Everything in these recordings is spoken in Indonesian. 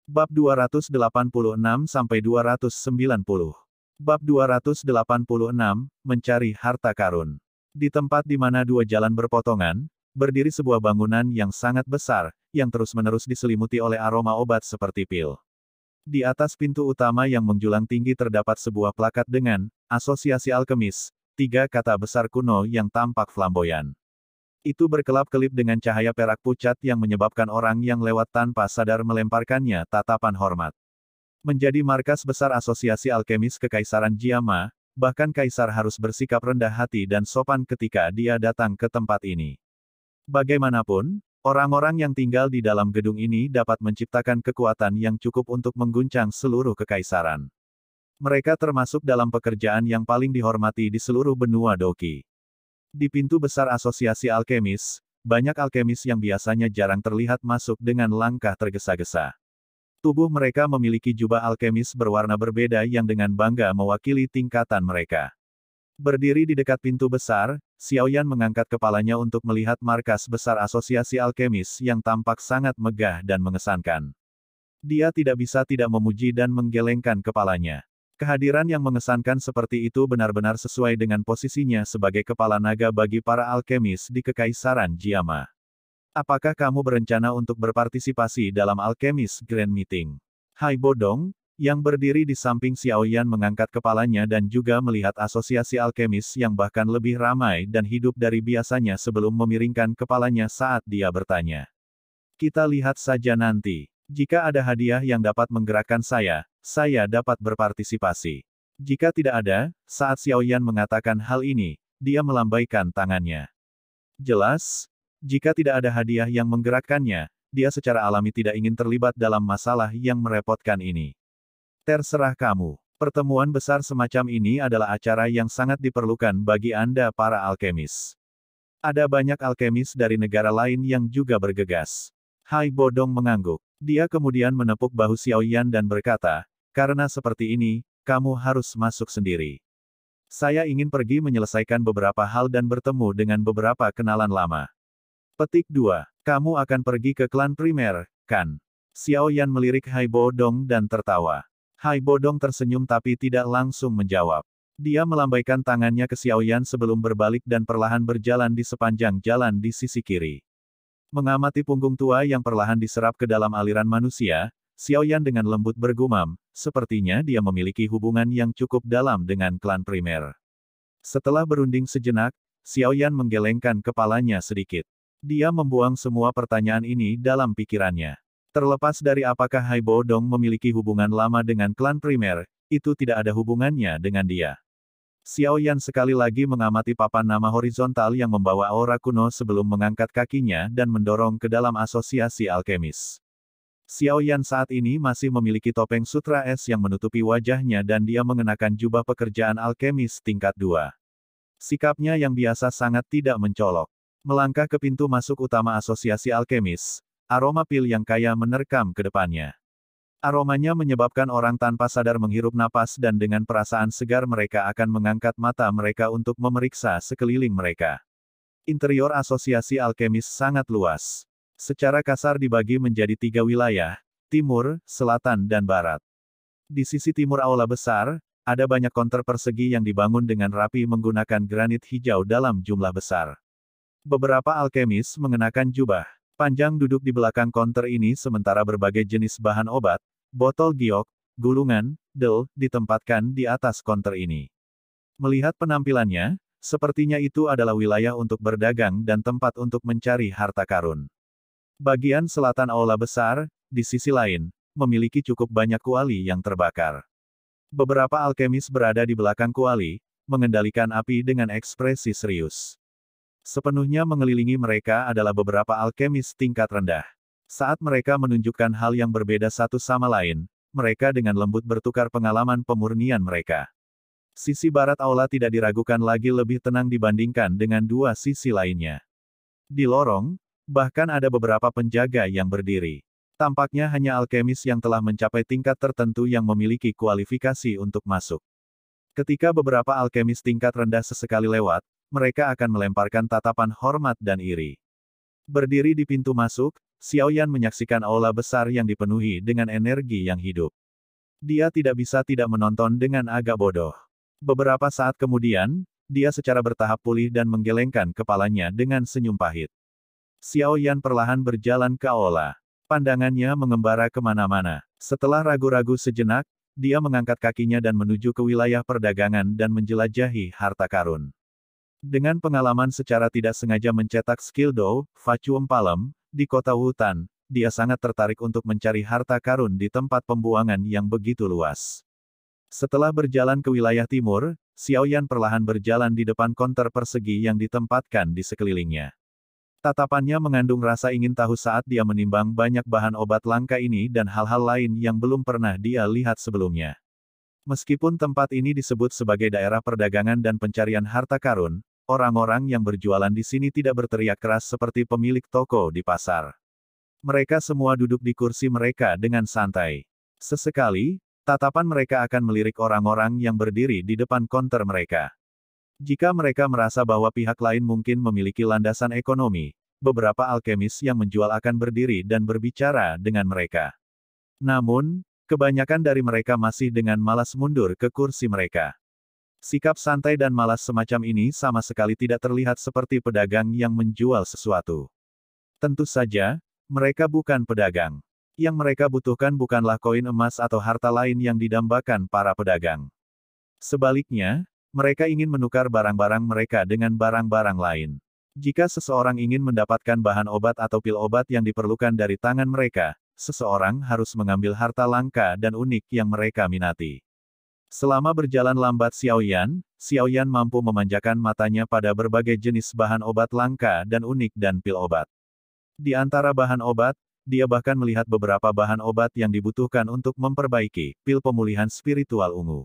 Bab 286-290. Bab 286, Mencari Harta Karun. Di tempat di mana dua jalan berpotongan, berdiri sebuah bangunan yang sangat besar, yang terus-menerus diselimuti oleh aroma obat seperti pil. Di atas pintu utama yang menjulang tinggi terdapat sebuah plakat dengan Asosiasi Alkemis, tiga kata besar kuno yang tampak flamboyan. Itu berkelap-kelip dengan cahaya perak pucat yang menyebabkan orang yang lewat tanpa sadar melemparkannya tatapan hormat. Menjadi markas besar Asosiasi Alkemis Kekaisaran Jiama, bahkan kaisar harus bersikap rendah hati dan sopan ketika dia datang ke tempat ini. Bagaimanapun, orang-orang yang tinggal di dalam gedung ini dapat menciptakan kekuatan yang cukup untuk mengguncang seluruh kekaisaran. Mereka termasuk dalam pekerjaan yang paling dihormati di seluruh benua Doki. Di pintu besar Asosiasi Alkemis, banyak alkemis yang biasanya jarang terlihat masuk dengan langkah tergesa-gesa. Tubuh mereka memiliki jubah alkemis berwarna berbeda yang dengan bangga mewakili tingkatan mereka. Berdiri di dekat pintu besar, Xiaoyan mengangkat kepalanya untuk melihat markas besar Asosiasi Alkemis yang tampak sangat megah dan mengesankan. Dia tidak bisa tidak memuji dan menggelengkan kepalanya. Kehadiran yang mengesankan seperti itu benar-benar sesuai dengan posisinya sebagai kepala naga bagi para alkemis di Kekaisaran Jiama. Apakah kamu berencana untuk berpartisipasi dalam Alkemis Grand Meeting? Hai Bodong, yang berdiri di samping Xiaoyan mengangkat kepalanya dan juga melihat Asosiasi Alkemis yang bahkan lebih ramai dan hidup dari biasanya sebelum memiringkan kepalanya saat dia bertanya. Kita lihat saja nanti. Jika ada hadiah yang dapat menggerakkan saya dapat berpartisipasi. Jika tidak ada, saat Xiaoyan mengatakan hal ini, dia melambaikan tangannya. Jelas, jika tidak ada hadiah yang menggerakkannya, dia secara alami tidak ingin terlibat dalam masalah yang merepotkan ini. Terserah kamu. Pertemuan besar semacam ini adalah acara yang sangat diperlukan bagi Anda para alkemis. Ada banyak alkemis dari negara lain yang juga bergegas. Hai Bodong mengangguk. Dia kemudian menepuk bahu Xiaoyan dan berkata, karena seperti ini, kamu harus masuk sendiri. Saya ingin pergi menyelesaikan beberapa hal dan bertemu dengan beberapa kenalan lama. Petik 2. Kamu akan pergi ke klan primer, kan? Xiaoyan melirik Hai Bodong dan tertawa. Hai Bodong tersenyum tapi tidak langsung menjawab. Dia melambaikan tangannya ke Xiaoyan sebelum berbalik dan perlahan berjalan di sepanjang jalan di sisi kiri. Mengamati punggung tua yang perlahan diserap ke dalam aliran manusia, Xiaoyan dengan lembut bergumam, sepertinya dia memiliki hubungan yang cukup dalam dengan klan primer. Setelah berunding sejenak, Xiaoyan menggelengkan kepalanya sedikit. Dia membuang semua pertanyaan ini dalam pikirannya. Terlepas dari apakah Hai Bodong memiliki hubungan lama dengan klan primer, itu tidak ada hubungannya dengan dia. Xiaoyan sekali lagi mengamati papan nama horizontal yang membawa aura kuno sebelum mengangkat kakinya dan mendorong ke dalam Asosiasi Alkemis. Xiaoyan saat ini masih memiliki topeng sutra es yang menutupi wajahnya dan dia mengenakan jubah pekerjaan alkemis tingkat 2. Sikapnya yang biasa sangat tidak mencolok. Melangkah ke pintu masuk utama Asosiasi Alkemis, aroma pil yang kaya menerkam ke depannya. Aromanya menyebabkan orang tanpa sadar menghirup napas dan dengan perasaan segar mereka akan mengangkat mata mereka untuk memeriksa sekeliling mereka. Interior Asosiasi Alkemis sangat luas. Secara kasar dibagi menjadi 3 wilayah, timur, selatan dan barat. Di sisi timur aula besar, ada banyak konter persegi yang dibangun dengan rapi menggunakan granit hijau dalam jumlah besar. Beberapa alkemis mengenakan jubah panjang duduk di belakang konter ini sementara berbagai jenis bahan obat, botol giok, gulungan, del, ditempatkan di atas konter ini. Melihat penampilannya, sepertinya itu adalah wilayah untuk berdagang dan tempat untuk mencari harta karun. Bagian selatan aula besar, di sisi lain, memiliki cukup banyak kuali yang terbakar. Beberapa alkemis berada di belakang kuali, mengendalikan api dengan ekspresi serius. Sepenuhnya mengelilingi mereka adalah beberapa alkemis tingkat rendah. Saat mereka menunjukkan hal yang berbeda satu sama lain, mereka dengan lembut bertukar pengalaman pemurnian mereka. Sisi barat aula tidak diragukan lagi lebih tenang dibandingkan dengan dua sisi lainnya. Di lorong, bahkan ada beberapa penjaga yang berdiri. Tampaknya hanya alkemis yang telah mencapai tingkat tertentu yang memiliki kualifikasi untuk masuk. Ketika beberapa alkemis tingkat rendah sesekali lewat, mereka akan melemparkan tatapan hormat dan iri. Berdiri di pintu masuk, Xiao Yan menyaksikan aula besar yang dipenuhi dengan energi yang hidup. Dia tidak bisa tidak menonton dengan agak bodoh. Beberapa saat kemudian, dia secara bertahap pulih dan menggelengkan kepalanya dengan senyum pahit. Xiao Yan perlahan berjalan ke aula. Pandangannya mengembara kemana-mana. Setelah ragu-ragu sejenak, dia mengangkat kakinya dan menuju ke wilayah perdagangan dan menjelajahi harta karun. Dengan pengalaman secara tidak sengaja mencetak skill Do, Vacuum Palem, di kota hutan, dia sangat tertarik untuk mencari harta karun di tempat pembuangan yang begitu luas. Setelah berjalan ke wilayah timur, Xiao Yan perlahan berjalan di depan konter persegi yang ditempatkan di sekelilingnya. Tatapannya mengandung rasa ingin tahu saat dia menimbang banyak bahan obat langka ini dan hal-hal lain yang belum pernah dia lihat sebelumnya. Meskipun tempat ini disebut sebagai daerah perdagangan dan pencarian harta karun, orang-orang yang berjualan di sini tidak berteriak keras seperti pemilik toko di pasar. Mereka semua duduk di kursi mereka dengan santai. Sesekali, tatapan mereka akan melirik orang-orang yang berdiri di depan konter mereka. Jika mereka merasa bahwa pihak lain mungkin memiliki landasan ekonomi, beberapa alkemis yang menjual akan berdiri dan berbicara dengan mereka. Namun, kebanyakan dari mereka masih dengan malas mundur ke kursi mereka. Sikap santai dan malas semacam ini sama sekali tidak terlihat seperti pedagang yang menjual sesuatu. Tentu saja, mereka bukan pedagang. Yang mereka butuhkan bukanlah koin emas atau harta lain yang didambakan para pedagang. Sebaliknya, mereka ingin menukar barang-barang mereka dengan barang-barang lain. Jika seseorang ingin mendapatkan bahan obat atau pil obat yang diperlukan dari tangan mereka, seseorang harus mengambil harta langka dan unik yang mereka minati. Selama berjalan lambat Xiao Yan mampu memanjakan matanya pada berbagai jenis bahan obat langka dan unik dan pil obat. Di antara bahan obat, dia bahkan melihat beberapa bahan obat yang dibutuhkan untuk memperbaiki pil pemulihan spiritual ungu.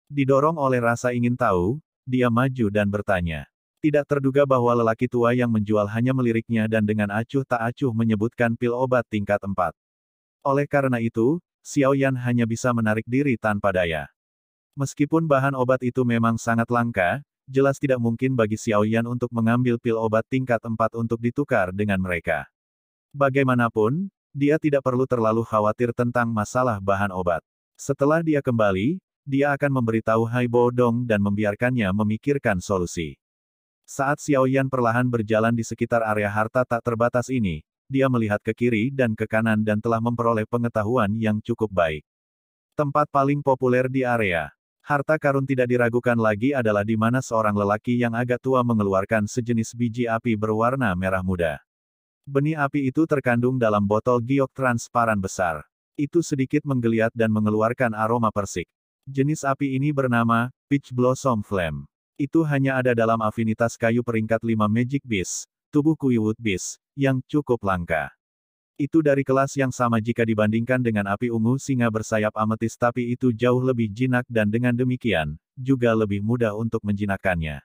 Didorong oleh rasa ingin tahu, dia maju dan bertanya. Tidak terduga bahwa lelaki tua yang menjual hanya meliriknya dan dengan acuh tak acuh menyebutkan pil obat tingkat 4. Oleh karena itu, Xiao Yan hanya bisa menarik diri tanpa daya. Meskipun bahan obat itu memang sangat langka, jelas tidak mungkin bagi Xiao Yan untuk mengambil pil obat tingkat 4 untuk ditukar dengan mereka. Bagaimanapun, dia tidak perlu terlalu khawatir tentang masalah bahan obat. Setelah dia kembali, dia akan memberitahu Hai Bo Dong dan membiarkannya memikirkan solusi. Saat Xiao Yan perlahan berjalan di sekitar area harta tak terbatas ini, dia melihat ke kiri dan ke kanan dan telah memperoleh pengetahuan yang cukup baik. Tempat paling populer di area harta karun tidak diragukan lagi adalah di mana seorang lelaki yang agak tua mengeluarkan sejenis biji api berwarna merah muda. Benih api itu terkandung dalam botol giok transparan besar. Itu sedikit menggeliat dan mengeluarkan aroma persik. Jenis api ini bernama Peach Blossom Flame. Itu hanya ada dalam afinitas kayu peringkat 5 Magic Beast, tubuh Quickwood Beast, yang cukup langka. Itu dari kelas yang sama jika dibandingkan dengan api ungu singa bersayap ametis, tapi itu jauh lebih jinak dan dengan demikian, juga lebih mudah untuk menjinakkannya.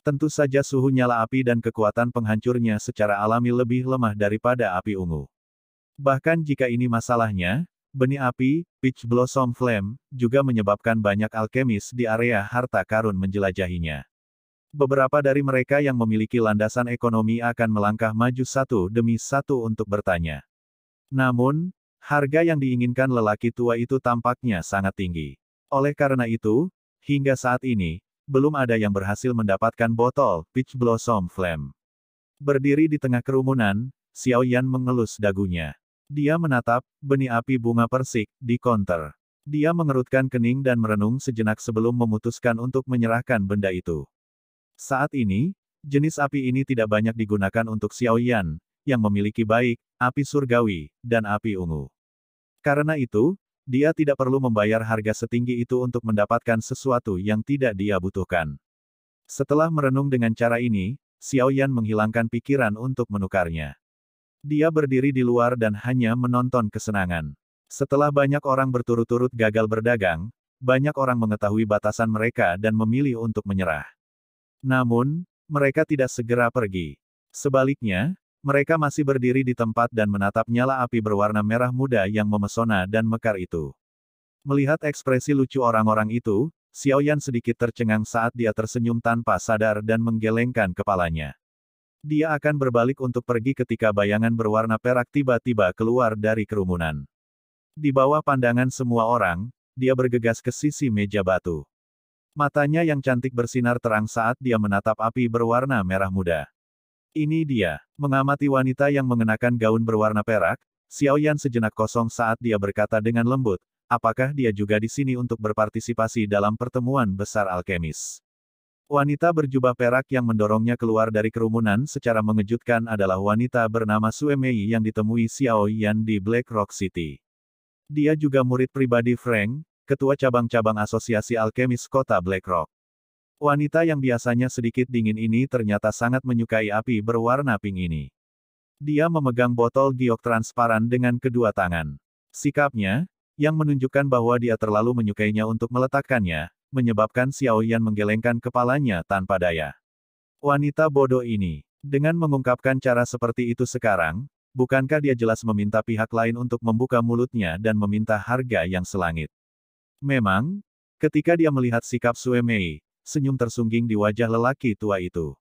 Tentu saja suhu nyala api dan kekuatan penghancurnya secara alami lebih lemah daripada api ungu. Bahkan jika ini masalahnya, benih api, Peach Blossom Flame, juga menyebabkan banyak alkemis di area harta karun menjelajahinya. Beberapa dari mereka yang memiliki landasan ekonomi akan melangkah maju satu demi satu untuk bertanya. Namun, harga yang diinginkan lelaki tua itu tampaknya sangat tinggi. Oleh karena itu, hingga saat ini, belum ada yang berhasil mendapatkan botol Peach Blossom Flame. Berdiri di tengah kerumunan, Xiao Yan mengelus dagunya. Dia menatap benih api bunga persik di konter. Dia mengerutkan kening dan merenung sejenak sebelum memutuskan untuk menyerahkan benda itu. Saat ini, jenis api ini tidak banyak digunakan untuk Xiao Yan, yang memiliki baik api surgawi dan api ungu. Karena itu, dia tidak perlu membayar harga setinggi itu untuk mendapatkan sesuatu yang tidak dia butuhkan. Setelah merenung dengan cara ini, Xiao Yan menghilangkan pikiran untuk menukarnya. Dia berdiri di luar dan hanya menonton kesenangan. Setelah banyak orang berturut-turut gagal berdagang, banyak orang mengetahui batasan mereka dan memilih untuk menyerah. Namun, mereka tidak segera pergi. Sebaliknya, mereka masih berdiri di tempat dan menatap nyala api berwarna merah muda yang memesona dan mekar itu. Melihat ekspresi lucu orang-orang itu, Xiao Yan sedikit tercengang saat dia tersenyum tanpa sadar dan menggelengkan kepalanya. Dia akan berbalik untuk pergi ketika bayangan berwarna perak tiba-tiba keluar dari kerumunan. Di bawah pandangan semua orang, dia bergegas ke sisi meja batu. Matanya yang cantik bersinar terang saat dia menatap api berwarna merah muda. Ini dia. Mengamati wanita yang mengenakan gaun berwarna perak, Xiaoyan sejenak kosong saat dia berkata dengan lembut, apakah dia juga di sini untuk berpartisipasi dalam pertemuan besar alkemis? Wanita berjubah perak yang mendorongnya keluar dari kerumunan secara mengejutkan adalah wanita bernama Sue Mei yang ditemui Xiaoyan di Black Rock City. Dia juga murid pribadi Frank, ketua cabang-cabang asosiasi alkemis kota Black Rock. Wanita yang biasanya sedikit dingin ini ternyata sangat menyukai api berwarna pink ini. Dia memegang botol giok transparan dengan kedua tangan. Sikapnya, yang menunjukkan bahwa dia terlalu menyukainya untuk meletakkannya, menyebabkan Xiaoyan menggelengkan kepalanya tanpa daya. Wanita bodoh ini, dengan mengungkapkan cara seperti itu sekarang, bukankah dia jelas meminta pihak lain untuk membuka mulutnya dan meminta harga yang selangit? Memang, ketika dia melihat sikap Sue Mei, senyum tersungging di wajah lelaki tua itu.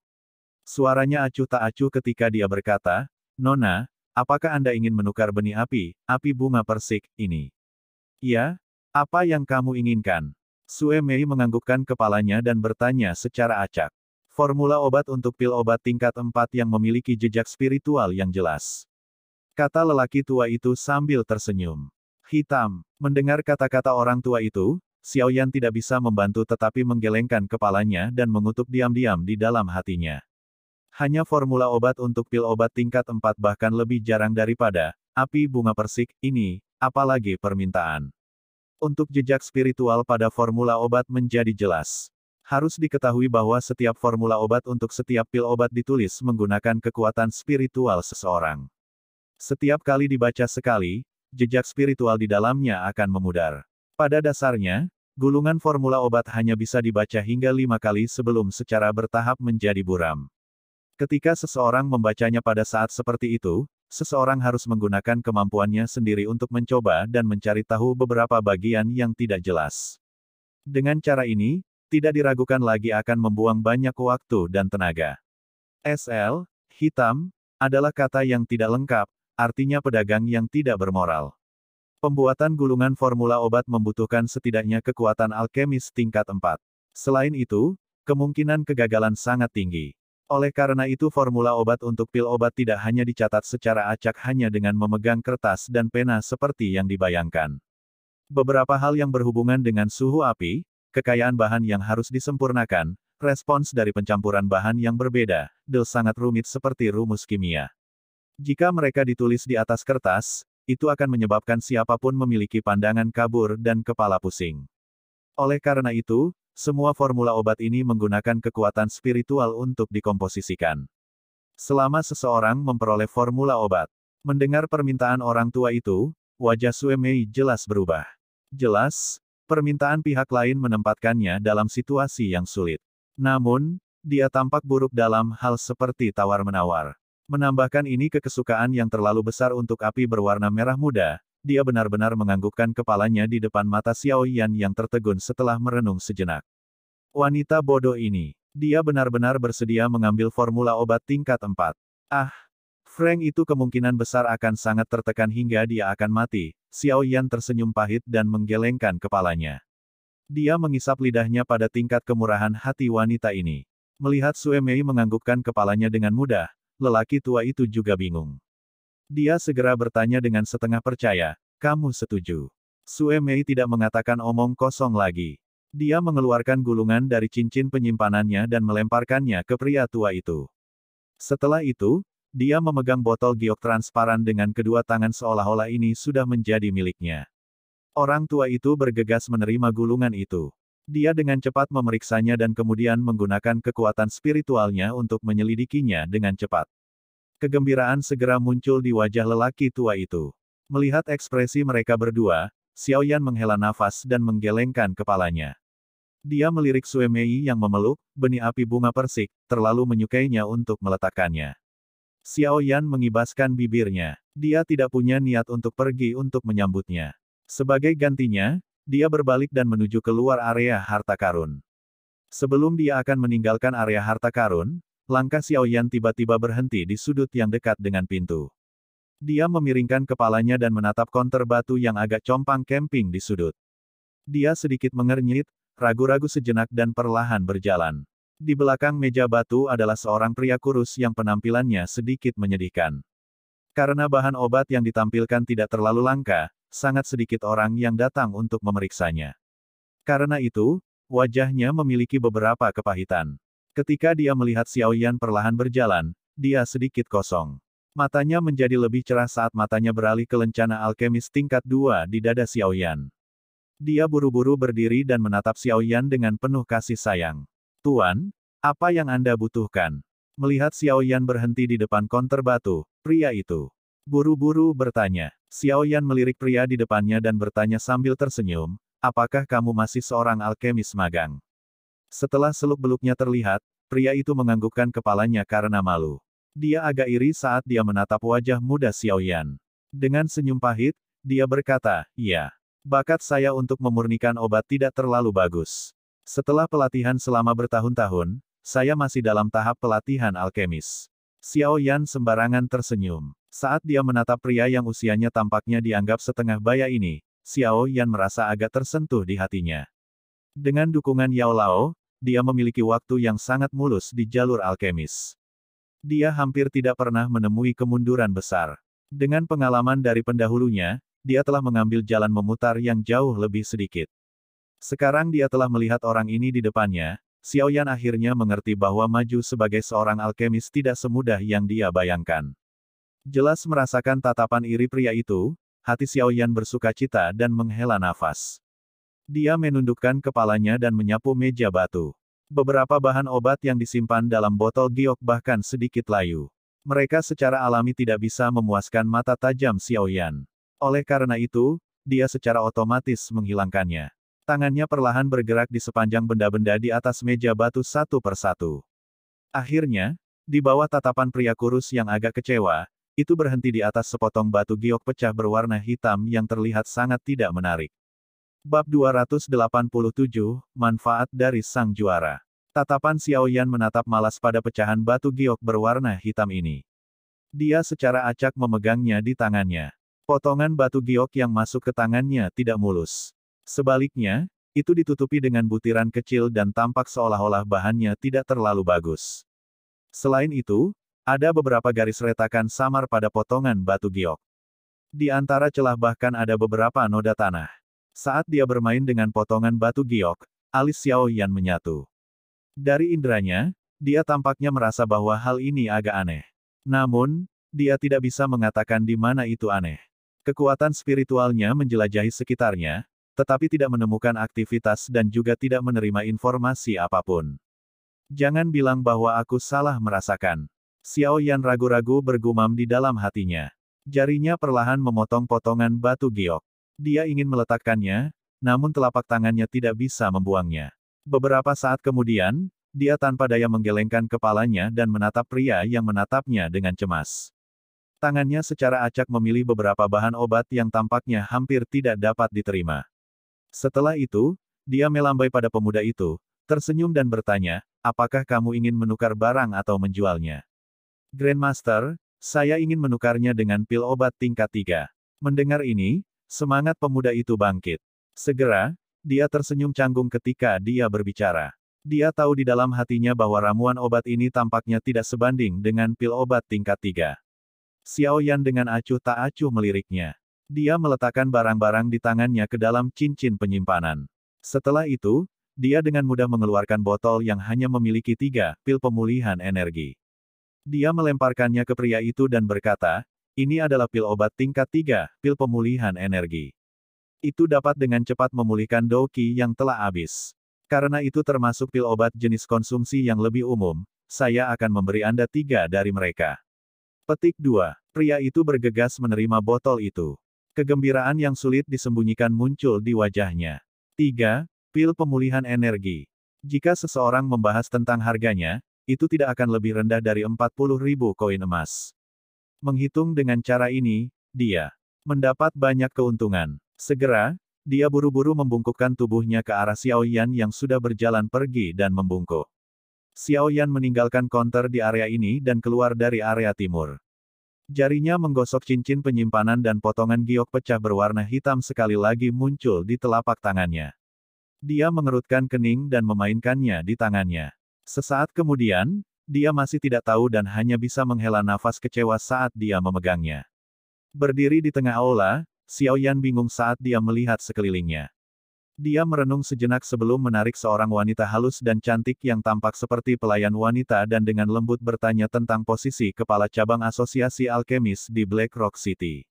Suaranya acuh tak acuh ketika dia berkata, Nona, apakah Anda ingin menukar benih api bunga persik, ini? Ya? Apa yang kamu inginkan? Sue Mei menganggukkan kepalanya dan bertanya secara acak. Formula obat untuk pil obat tingkat 4 yang memiliki jejak spiritual yang jelas. Kata lelaki tua itu sambil tersenyum. Hitam. Mendengar kata-kata orang tua itu, Xiaoyan tidak bisa membantu tetapi menggelengkan kepalanya dan mengutuk diam-diam di dalam hatinya. Hanya formula obat untuk pil obat tingkat 4 bahkan lebih jarang daripada api bunga persik ini, apalagi permintaan. Untuk jejak spiritual pada formula obat menjadi jelas. Harus diketahui bahwa setiap formula obat untuk setiap pil obat ditulis menggunakan kekuatan spiritual seseorang. Setiap kali dibaca sekali, jejak spiritual di dalamnya akan memudar. Pada dasarnya, gulungan formula obat hanya bisa dibaca hingga 5 kali sebelum secara bertahap menjadi buram. Ketika seseorang membacanya pada saat seperti itu, seseorang harus menggunakan kemampuannya sendiri untuk mencoba dan mencari tahu beberapa bagian yang tidak jelas. Dengan cara ini, tidak diragukan lagi akan membuang banyak waktu dan tenaga. SL, hitam, adalah kata yang tidak lengkap, artinya pedagang yang tidak bermoral. Pembuatan gulungan formula obat membutuhkan setidaknya kekuatan alkemis tingkat 4. Selain itu, kemungkinan kegagalan sangat tinggi. Oleh karena itu formula obat untuk pil obat tidak hanya dicatat secara acak hanya dengan memegang kertas dan pena seperti yang dibayangkan. Beberapa hal yang berhubungan dengan suhu api, kekayaan bahan yang harus disempurnakan, respons dari pencampuran bahan yang berbeda, sangat rumit seperti rumus kimia. Jika mereka ditulis di atas kertas, itu akan menyebabkan siapapun memiliki pandangan kabur dan kepala pusing. Oleh karena itu, semua formula obat ini menggunakan kekuatan spiritual untuk dikomposisikan. Selama seseorang memperoleh formula obat, mendengar permintaan orang tua itu, wajah Sue Mei jelas berubah. Jelas, permintaan pihak lain menempatkannya dalam situasi yang sulit. Namun, dia tampak buruk dalam hal seperti tawar-menawar. Menambahkan ini ke kesukaan yang terlalu besar untuk api berwarna merah muda, dia benar-benar menganggukkan kepalanya di depan mata Xiaoyan yang tertegun setelah merenung sejenak. Wanita bodoh ini, dia benar-benar bersedia mengambil formula obat tingkat 4. Ah, Frank itu kemungkinan besar akan sangat tertekan hingga dia akan mati. Xiaoyan tersenyum pahit dan menggelengkan kepalanya. Dia mengisap lidahnya pada tingkat kemurahan hati wanita ini. Melihat Sue Mei menganggukkan kepalanya dengan mudah, lelaki tua itu juga bingung. Dia segera bertanya dengan setengah percaya, kamu setuju? Sue Mei tidak mengatakan omong kosong lagi. Dia mengeluarkan gulungan dari cincin penyimpanannya dan melemparkannya ke pria tua itu. Setelah itu, dia memegang botol giok transparan dengan kedua tangan seolah-olah ini sudah menjadi miliknya. Orang tua itu bergegas menerima gulungan itu. Dia dengan cepat memeriksanya dan kemudian menggunakan kekuatan spiritualnya untuk menyelidikinya dengan cepat. Kegembiraan segera muncul di wajah lelaki tua itu. Melihat ekspresi mereka berdua, Xiaoyan menghela nafas dan menggelengkan kepalanya. Dia melirik Sue Mei yang memeluk benih api bunga persik, terlalu menyukainya untuk meletakkannya. Xiaoyan mengibaskan bibirnya. Dia tidak punya niat untuk pergi untuk menyambutnya. Sebagai gantinya, dia berbalik dan menuju keluar area harta karun. Sebelum dia akan meninggalkan area harta karun, langkah Xiaoyan tiba-tiba berhenti di sudut yang dekat dengan pintu. Dia memiringkan kepalanya dan menatap konter batu yang agak compang camping di sudut. Dia sedikit mengernyit, ragu-ragu sejenak dan perlahan berjalan. Di belakang meja batu adalah seorang pria kurus yang penampilannya sedikit menyedihkan. Karena bahan obat yang ditampilkan tidak terlalu langka, sangat sedikit orang yang datang untuk memeriksanya. Karena itu, wajahnya memiliki beberapa kepahitan. Ketika dia melihat Xiaoyan perlahan berjalan, dia sedikit kosong. Matanya menjadi lebih cerah saat matanya beralih ke lencana alkemis tingkat 2 di dada Xiaoyan. Dia buru-buru berdiri dan menatap Xiaoyan dengan penuh kasih sayang. Tuan, apa yang Anda butuhkan? Melihat Xiaoyan berhenti di depan konter batu, pria itu buru-buru bertanya. Xiaoyan melirik pria di depannya dan bertanya sambil tersenyum, apakah kamu masih seorang alkemis magang? Setelah seluk-beluknya terlihat, pria itu menganggukkan kepalanya karena malu. Dia agak iri saat dia menatap wajah muda Xiaoyan. Dengan senyum pahit, dia berkata, iya. Bakat saya untuk memurnikan obat tidak terlalu bagus. Setelah pelatihan selama bertahun-tahun, saya masih dalam tahap pelatihan alkemis. Xiaoyan sembarangan tersenyum. Saat dia menatap pria yang usianya tampaknya dianggap setengah baya ini, Xiaoyan merasa agak tersentuh di hatinya. Dengan dukungan Yao Lao, dia memiliki waktu yang sangat mulus di jalur alkemis. Dia hampir tidak pernah menemui kemunduran besar. Dengan pengalaman dari pendahulunya, dia telah mengambil jalan memutar yang jauh lebih sedikit. Sekarang dia telah melihat orang ini di depannya, Xiaoyan akhirnya mengerti bahwa maju sebagai seorang alkemis tidak semudah yang dia bayangkan. Jelas merasakan tatapan iri pria itu, hati Xiaoyan bersukacita dan menghela nafas. Dia menundukkan kepalanya dan menyapu meja batu. Beberapa bahan obat yang disimpan dalam botol giok bahkan sedikit layu. Mereka secara alami tidak bisa memuaskan mata tajam Xiaoyan. Oleh karena itu, dia secara otomatis menghilangkannya. Tangannya perlahan bergerak di sepanjang benda-benda di atas meja batu satu persatu. Akhirnya, di bawah tatapan pria kurus yang agak kecewa, itu berhenti di atas sepotong batu giok pecah berwarna hitam yang terlihat sangat tidak menarik. Bab 287, Manfaat dari Sang Juara. Tatapan Xiaoyan menatap malas pada pecahan batu giok berwarna hitam ini. Dia secara acak memegangnya di tangannya. Potongan batu giok yang masuk ke tangannya tidak mulus. Sebaliknya, itu ditutupi dengan butiran kecil dan tampak seolah-olah bahannya tidak terlalu bagus. Selain itu, ada beberapa garis retakan samar pada potongan batu giok. Di antara celah bahkan ada beberapa noda tanah. Saat dia bermain dengan potongan batu giok, alis Xiaoyan menyatu. Dari inderanya, dia tampaknya merasa bahwa hal ini agak aneh. Namun, dia tidak bisa mengatakan di mana itu aneh. Kekuatan spiritualnya menjelajahi sekitarnya, tetapi tidak menemukan aktivitas dan juga tidak menerima informasi apapun. Jangan bilang bahwa aku salah merasakan. Xiaoyan ragu-ragu bergumam di dalam hatinya. Jarinya perlahan memotong potongan batu giok. Dia ingin meletakkannya, namun telapak tangannya tidak bisa membuangnya. Beberapa saat kemudian, dia tanpa daya menggelengkan kepalanya dan menatap pria yang menatapnya dengan cemas. Tangannya secara acak memilih beberapa bahan obat yang tampaknya hampir tidak dapat diterima. Setelah itu, dia melambai pada pemuda itu, tersenyum dan bertanya, apakah kamu ingin menukar barang atau menjualnya? Grandmaster, saya ingin menukarnya dengan pil obat tingkat 3. Mendengar ini, semangat pemuda itu bangkit. Segera, dia tersenyum canggung ketika dia berbicara. Dia tahu di dalam hatinya bahwa ramuan obat ini tampaknya tidak sebanding dengan pil obat tingkat 3. Xiaoyan dengan acuh tak acuh meliriknya. Dia meletakkan barang-barang di tangannya ke dalam cincin penyimpanan. Setelah itu, dia dengan mudah mengeluarkan botol yang hanya memiliki 3 pil pemulihan energi. Dia melemparkannya ke pria itu dan berkata, ini adalah pil obat tingkat 3, pil pemulihan energi. Itu dapat dengan cepat memulihkan Doki yang telah habis. Karena itu termasuk pil obat jenis konsumsi yang lebih umum, saya akan memberi Anda 3 dari mereka. Petik 2. Pria itu bergegas menerima botol itu. Kegembiraan yang sulit disembunyikan muncul di wajahnya. 3. Pil pemulihan energi. Jika seseorang membahas tentang harganya, itu tidak akan lebih rendah dari 40.000 koin emas. Menghitung dengan cara ini, dia mendapat banyak keuntungan. Segera, dia buru-buru membungkukkan tubuhnya ke arah Xiaoyan yang sudah berjalan pergi dan membungkuk. Xiao Yan meninggalkan counter di area ini dan keluar dari area timur. Jarinya menggosok cincin penyimpanan dan potongan giok pecah berwarna hitam sekali lagi muncul di telapak tangannya. Dia mengerutkan kening dan memainkannya di tangannya. Sesaat kemudian, dia masih tidak tahu dan hanya bisa menghela nafas kecewa saat dia memegangnya. Berdiri di tengah aula, Xiao Yan bingung saat dia melihat sekelilingnya. Dia merenung sejenak sebelum menarik seorang wanita halus dan cantik yang tampak seperti pelayan wanita dan dengan lembut bertanya tentang posisi kepala cabang asosiasi alkemis di Black Rock City.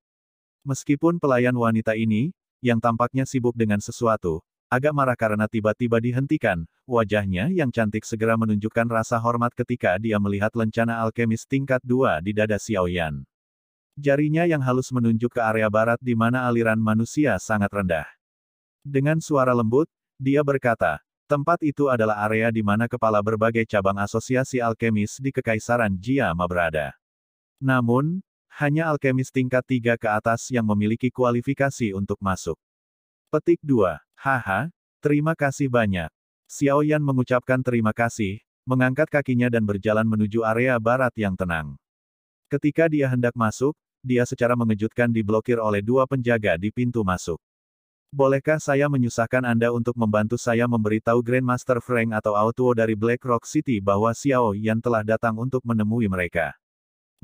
Meskipun pelayan wanita ini, yang tampaknya sibuk dengan sesuatu, agak marah karena tiba-tiba dihentikan, wajahnya yang cantik segera menunjukkan rasa hormat ketika dia melihat lencana alkemis tingkat 2 di dada Xiao Yan. Jarinya yang halus menunjuk ke area barat di mana aliran manusia sangat rendah. Dengan suara lembut, dia berkata, tempat itu adalah area di mana kepala berbagai cabang asosiasi alkemis di Kekaisaran Jiama berada. Namun, hanya alkemis tingkat 3 ke atas yang memiliki kualifikasi untuk masuk. Petik 2. Haha, terima kasih banyak. Xiao Yan mengucapkan terima kasih, mengangkat kakinya dan berjalan menuju area barat yang tenang. Ketika dia hendak masuk, dia secara mengejutkan diblokir oleh dua penjaga di pintu masuk. Bolehkah saya menyusahkan Anda untuk membantu saya memberitahu Grandmaster Frank atau Autuo dari Black Rock City bahwa Xiao Yan telah datang untuk menemui mereka?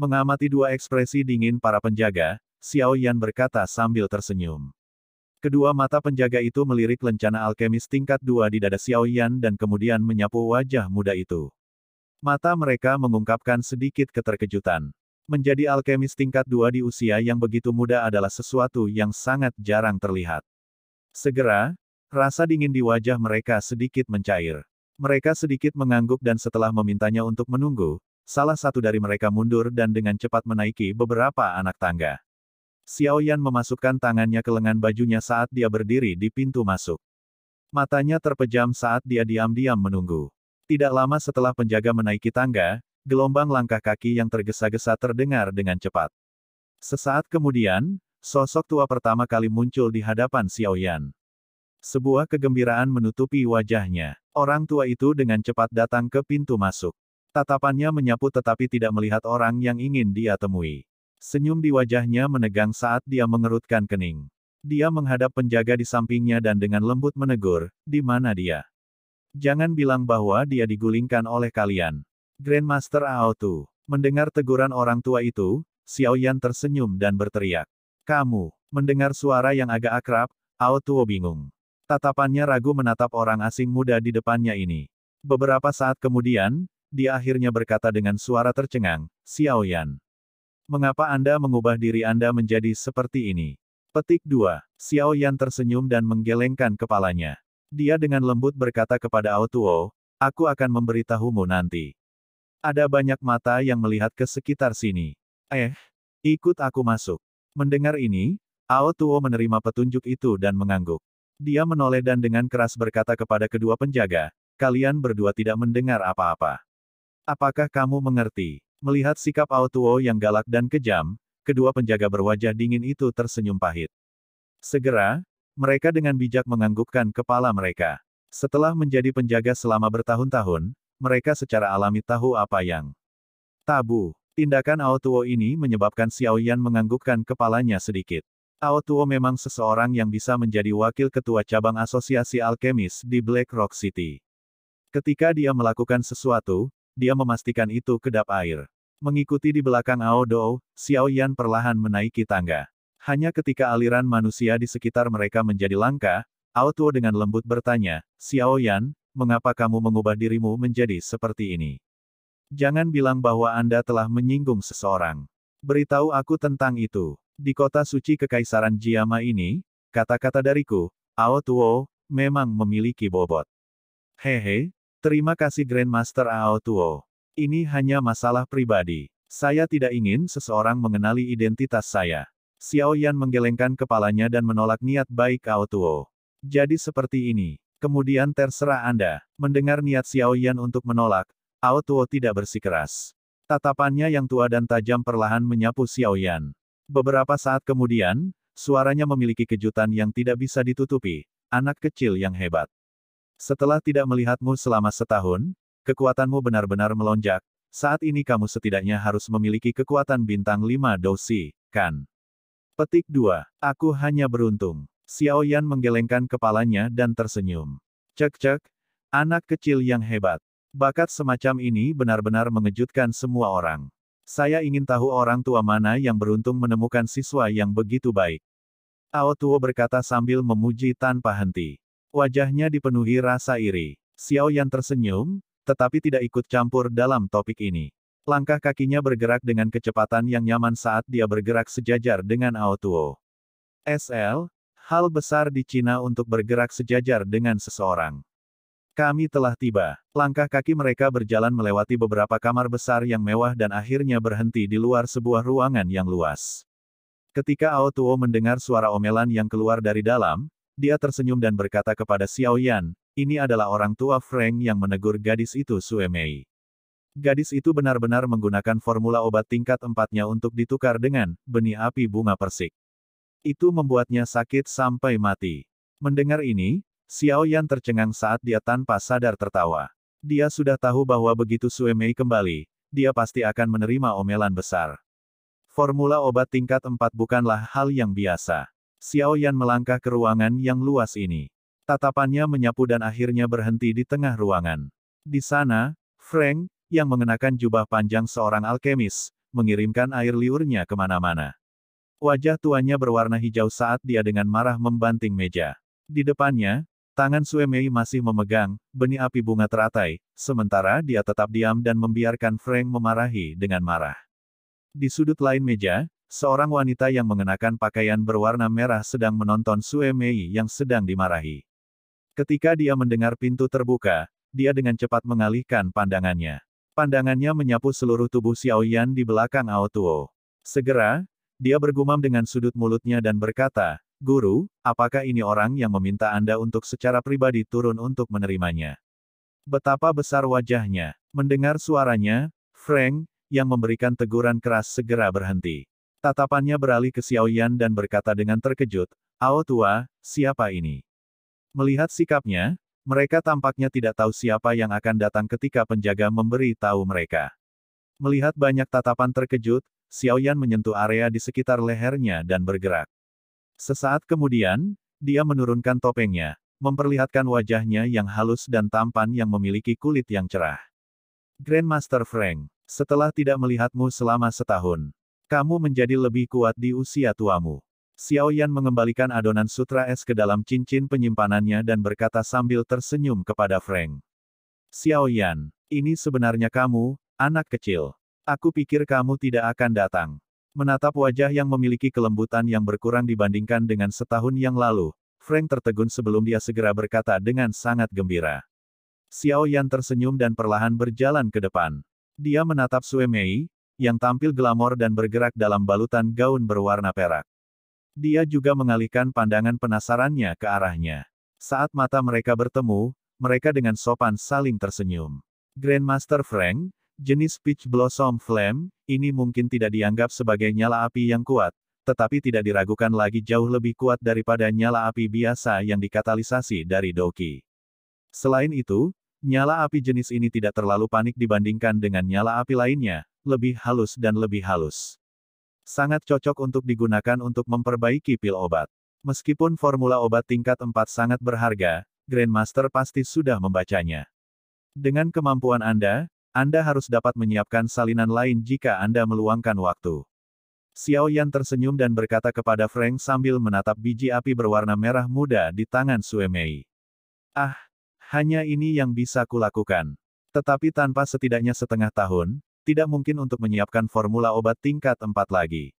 Mengamati dua ekspresi dingin para penjaga, Xiao Yan berkata sambil tersenyum. Kedua mata penjaga itu melirik lencana alkemis tingkat 2 di dada Xiao Yan dan kemudian menyapu wajah muda itu. Mata mereka mengungkapkan sedikit keterkejutan. Menjadi alkemis tingkat 2 di usia yang begitu muda adalah sesuatu yang sangat jarang terlihat. Segera, rasa dingin di wajah mereka sedikit mencair. Mereka sedikit mengangguk dan setelah memintanya untuk menunggu, salah satu dari mereka mundur dan dengan cepat menaiki beberapa anak tangga. Xiao Yan memasukkan tangannya ke lengan bajunya saat dia berdiri di pintu masuk. Matanya terpejam saat dia diam-diam menunggu. Tidak lama setelah penjaga menaiki tangga, gelombang langkah kaki yang tergesa-gesa terdengar dengan cepat. Sesaat kemudian, sosok tua pertama kali muncul di hadapan Xiao Yan. Sebuah kegembiraan menutupi wajahnya. Orang tua itu dengan cepat datang ke pintu masuk. Tatapannya menyapu tetapi tidak melihat orang yang ingin dia temui. Senyum di wajahnya menegang saat dia mengerutkan kening. Dia menghadap penjaga di sampingnya dan dengan lembut menegur, "Di mana dia? Jangan bilang bahwa dia digulingkan oleh kalian." Grandmaster Aotu. Mendengar teguran orang tua itu, Xiao Yan tersenyum dan berteriak. "Kamu." Mendengar suara yang agak akrab, Aotuo bingung. Tatapannya ragu menatap orang asing muda di depannya ini. Beberapa saat kemudian, dia akhirnya berkata dengan suara tercengang, "Xiao Yan. Mengapa Anda mengubah diri Anda menjadi seperti ini?" Petik 2. Xiao Yan tersenyum dan menggelengkan kepalanya. Dia dengan lembut berkata kepada Aotuo, "Aku akan memberitahumu nanti. Ada banyak mata yang melihat ke sekitar sini. Ikut aku masuk." Mendengar ini, Aotuo menerima petunjuk itu dan mengangguk. Dia menoleh dan dengan keras berkata kepada kedua penjaga, "Kalian berdua tidak mendengar apa-apa. Apakah kamu mengerti?" Melihat sikap Aotuo yang galak dan kejam, kedua penjaga berwajah dingin itu tersenyum pahit. Segera, mereka dengan bijak menganggukkan kepala mereka. Setelah menjadi penjaga selama bertahun-tahun, mereka secara alami tahu apa yang tabu. Tindakan Aotuo ini menyebabkan Xiao Yan menganggukkan kepalanya sedikit. Aotuo memang seseorang yang bisa menjadi wakil ketua cabang asosiasi alkemis di Black Rock City. Ketika dia melakukan sesuatu, dia memastikan itu kedap air. Mengikuti di belakang Aodo, Xiao Yan perlahan menaiki tangga. Hanya ketika aliran manusia di sekitar mereka menjadi langka, Aotuo dengan lembut bertanya, "Xiao Yan, mengapa kamu mengubah dirimu menjadi seperti ini? Jangan bilang bahwa Anda telah menyinggung seseorang. Beritahu aku tentang itu. Di kota suci Kekaisaran Jiama ini, kata-kata dariku, Aotuo, memang memiliki bobot." Hehe, terima kasih Grandmaster Aotuo. Ini hanya masalah pribadi. Saya tidak ingin seseorang mengenali identitas saya. Xiao Yan menggelengkan kepalanya dan menolak niat baik Aotuo. Jadi seperti ini. Kemudian terserah Anda. Mendengar niat Xiao Yan untuk menolak, Aotuo tidak bersikeras. Tatapannya yang tua dan tajam perlahan menyapu Xiao Yan. Beberapa saat kemudian, suaranya memiliki kejutan yang tidak bisa ditutupi. "Anak kecil yang hebat. Setelah tidak melihatmu selama setahun, kekuatanmu benar-benar melonjak. Saat ini kamu setidaknya harus memiliki kekuatan bintang 5 dosi, kan? Petik 2. Aku hanya beruntung. Xiao Yan menggelengkan kepalanya dan tersenyum. Cek-cek, anak kecil yang hebat. Bakat semacam ini benar-benar mengejutkan semua orang. Saya ingin tahu orang tua mana yang beruntung menemukan siswa yang begitu baik. Ao Tuo berkata sambil memuji tanpa henti. Wajahnya dipenuhi rasa iri. Xiao Yan tersenyum, tetapi tidak ikut campur dalam topik ini. Langkah kakinya bergerak dengan kecepatan yang nyaman saat dia bergerak sejajar dengan Ao Tuo. SL, hal besar di Cina untuk bergerak sejajar dengan seseorang. Kami telah tiba. Langkah kaki mereka berjalan melewati beberapa kamar besar yang mewah dan akhirnya berhenti di luar sebuah ruangan yang luas. Ketika Ao Tuo mendengar suara omelan yang keluar dari dalam, dia tersenyum dan berkata kepada Xiao Yan, ini adalah orang tua Frank yang menegur gadis itu Sue Mei. Gadis itu benar-benar menggunakan formula obat tingkat 4-nya untuk ditukar dengan benih api bunga persik. Itu membuatnya sakit sampai mati. Mendengar ini, Xiao Yan tercengang saat dia tanpa sadar tertawa. Dia sudah tahu bahwa begitu Sue Mei kembali, dia pasti akan menerima omelan besar. Formula obat tingkat 4 bukanlah hal yang biasa. Xiao Yan melangkah ke ruangan yang luas ini. Tatapannya menyapu dan akhirnya berhenti di tengah ruangan. Di sana, Frank, yang mengenakan jubah panjang seorang alkemis, mengirimkan air liurnya kemana-mana. Wajah tuanya berwarna hijau saat dia dengan marah membanting meja. Di depannya, tangan Sue Mei masih memegang benih api bunga teratai, sementara dia tetap diam dan membiarkan Frank memarahi dengan marah. Di sudut lain meja, seorang wanita yang mengenakan pakaian berwarna merah sedang menonton Sue Mei yang sedang dimarahi. Ketika dia mendengar pintu terbuka, dia dengan cepat mengalihkan pandangannya. Pandangannya menyapu seluruh tubuh Xiao Yan di belakang Ao Tuo. Segera, dia bergumam dengan sudut mulutnya dan berkata, Guru, apakah ini orang yang meminta Anda untuk secara pribadi turun untuk menerimanya? Betapa besar wajahnya. Mendengar suaranya, Frank, yang memberikan teguran keras segera berhenti. Tatapannya beralih ke Xiao Yan dan berkata dengan terkejut, Ao Tua, siapa ini? Melihat sikapnya, mereka tampaknya tidak tahu siapa yang akan datang ketika penjaga memberi tahu mereka. Melihat banyak tatapan terkejut, Xiao Yan menyentuh area di sekitar lehernya dan bergerak. Sesaat kemudian, dia menurunkan topengnya, memperlihatkan wajahnya yang halus dan tampan yang memiliki kulit yang cerah. Grandmaster Frank, setelah tidak melihatmu selama setahun, kamu menjadi lebih kuat di usia tuamu. Xiao Yan mengembalikan adonan sutra es ke dalam cincin penyimpanannya dan berkata sambil tersenyum kepada Frank. Xiao Yan, ini sebenarnya kamu, anak kecil. Aku pikir kamu tidak akan datang. Menatap wajah yang memiliki kelembutan yang berkurang dibandingkan dengan setahun yang lalu, Frank tertegun sebelum dia segera berkata dengan sangat gembira. Xiao Yan tersenyum dan perlahan berjalan ke depan. Dia menatap Sue Mei, yang tampil glamor dan bergerak dalam balutan gaun berwarna perak. Dia juga mengalihkan pandangan penasarannya ke arahnya. Saat mata mereka bertemu, mereka dengan sopan saling tersenyum. Grandmaster Frank, jenis Peach Blossom Flame, ini mungkin tidak dianggap sebagai nyala api yang kuat, tetapi tidak diragukan lagi jauh lebih kuat daripada nyala api biasa yang dikatalisasi dari Doki. Selain itu, nyala api jenis ini tidak terlalu panik dibandingkan dengan nyala api lainnya, lebih halus dan lebih halus. Sangat cocok untuk digunakan untuk memperbaiki pil obat. Meskipun formula obat tingkat 4 sangat berharga, Grandmaster pasti sudah membacanya. Dengan kemampuan Anda harus dapat menyiapkan salinan lain jika Anda meluangkan waktu. Xiao Yan tersenyum dan berkata kepada Frank sambil menatap biji api berwarna merah muda di tangan Sue Mei. Ah, hanya ini yang bisa kulakukan. Tetapi tanpa setidaknya setengah tahun, tidak mungkin untuk menyiapkan formula obat tingkat 4 lagi.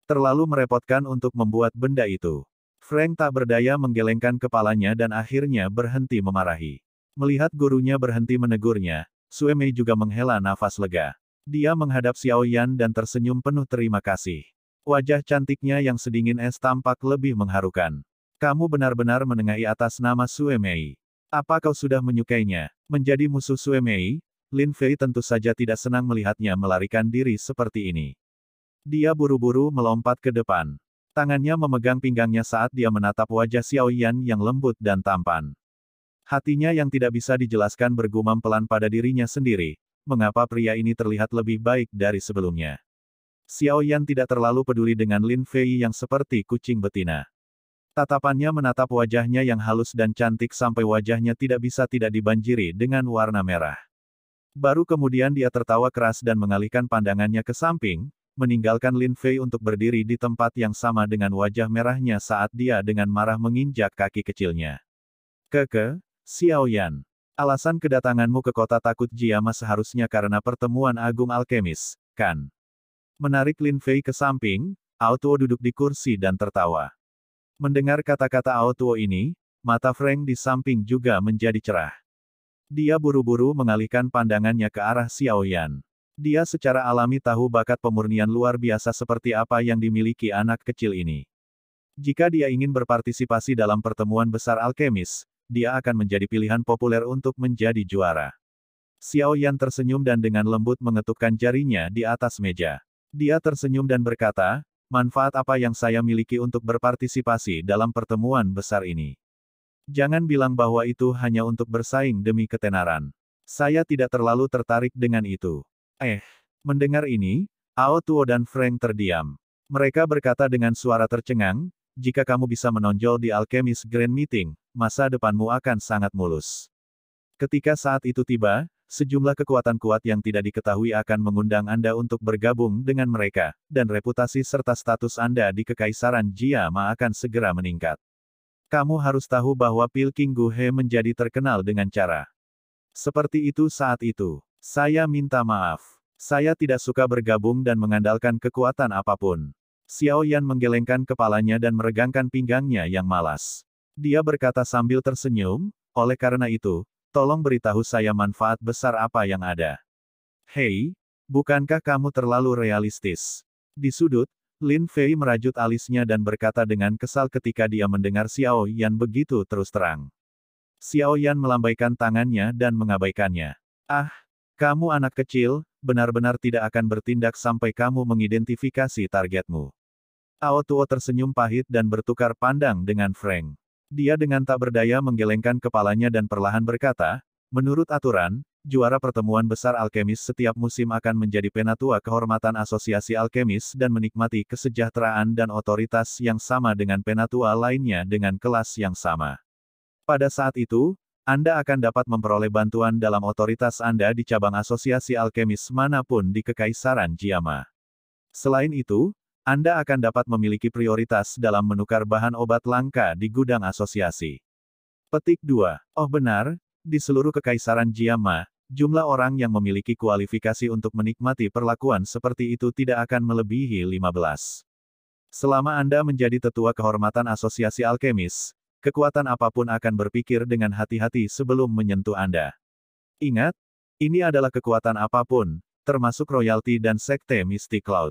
Terlalu merepotkan untuk membuat benda itu. Frank tak berdaya menggelengkan kepalanya dan akhirnya berhenti memarahi. Melihat gurunya berhenti menegurnya, Sue Mei juga menghela nafas lega. Dia menghadap Xiao Yan dan tersenyum penuh terima kasih. Wajah cantiknya yang sedingin es tampak lebih mengharukan. Kamu benar-benar menengahi atas nama Sue Mei. Apa kau sudah menyukainya? Menjadi musuh Sue Mei? Lin Fei tentu saja tidak senang melihatnya melarikan diri seperti ini. Dia buru-buru melompat ke depan. Tangannya memegang pinggangnya saat dia menatap wajah Xiao Yan yang lembut dan tampan. Hatinya yang tidak bisa dijelaskan bergumam pelan pada dirinya sendiri, mengapa pria ini terlihat lebih baik dari sebelumnya. Xiao Yan tidak terlalu peduli dengan Lin Fei yang seperti kucing betina. Tatapannya menatap wajahnya yang halus dan cantik sampai wajahnya tidak bisa tidak dibanjiri dengan warna merah. Baru kemudian dia tertawa keras dan mengalihkan pandangannya ke samping, meninggalkan Lin Fei untuk berdiri di tempat yang sama dengan wajah merahnya saat dia dengan marah menginjak kaki kecilnya. Xiao Yan. Alasan kedatanganmu ke kota takut Jiama seharusnya karena pertemuan Agung Alkemis, kan? Menarik Lin Fei ke samping, Ao Tuo duduk di kursi dan tertawa. Mendengar kata-kata Ao Tuo ini, mata Frank di samping juga menjadi cerah. Dia buru-buru mengalihkan pandangannya ke arah Xiao Yan. Dia secara alami tahu bakat pemurnian luar biasa seperti apa yang dimiliki anak kecil ini. Jika dia ingin berpartisipasi dalam pertemuan besar alkemis, dia akan menjadi pilihan populer untuk menjadi juara. Xiao Yan tersenyum dan dengan lembut mengetukkan jarinya di atas meja. Dia tersenyum dan berkata, manfaat apa yang saya miliki untuk berpartisipasi dalam pertemuan besar ini? Jangan bilang bahwa itu hanya untuk bersaing demi ketenaran. Saya tidak terlalu tertarik dengan itu. Mendengar ini, Ao Tuo dan Frank terdiam. Mereka berkata dengan suara tercengang, jika kamu bisa menonjol di Alchemist Grand Meeting, masa depanmu akan sangat mulus. Ketika saat itu tiba, sejumlah kekuatan kuat yang tidak diketahui akan mengundang Anda untuk bergabung dengan mereka, dan reputasi serta status Anda di Kekaisaran Jiama akan segera meningkat. Kamu harus tahu bahwa Pil King Gu He menjadi terkenal dengan cara seperti itu saat itu. Saya minta maaf. Saya tidak suka bergabung dan mengandalkan kekuatan apapun. Xiao Yan menggelengkan kepalanya dan meregangkan pinggangnya yang malas. Dia berkata sambil tersenyum, oleh karena itu, tolong beritahu saya manfaat besar apa yang ada. Hei, bukankah kamu terlalu realistis? Di sudut, Lin Fei merajut alisnya dan berkata dengan kesal ketika dia mendengar Xiao Yan begitu terus terang. Xiao Yan melambaikan tangannya dan mengabaikannya. Kamu anak kecil, benar-benar tidak akan bertindak sampai kamu mengidentifikasi targetmu. Ao Tuo tersenyum pahit dan bertukar pandang dengan Frank. Dia dengan tak berdaya menggelengkan kepalanya dan perlahan berkata, menurut aturan, juara pertemuan besar alkemis setiap musim akan menjadi penatua kehormatan asosiasi alkemis dan menikmati kesejahteraan dan otoritas yang sama dengan penatua lainnya dengan kelas yang sama. Pada saat itu, Anda akan dapat memperoleh bantuan dalam otoritas Anda di cabang asosiasi alkemis manapun di Kekaisaran Jiama. Selain itu, Anda akan dapat memiliki prioritas dalam menukar bahan obat langka di gudang asosiasi. Petik 2. Oh benar, di seluruh Kekaisaran Jiama, jumlah orang yang memiliki kualifikasi untuk menikmati perlakuan seperti itu tidak akan melebihi 15. Selama Anda menjadi tetua kehormatan asosiasi alkemis, kekuatan apapun akan berpikir dengan hati-hati sebelum menyentuh Anda. Ingat, ini adalah kekuatan apapun, termasuk royalti dan sekte Mystic Cloud.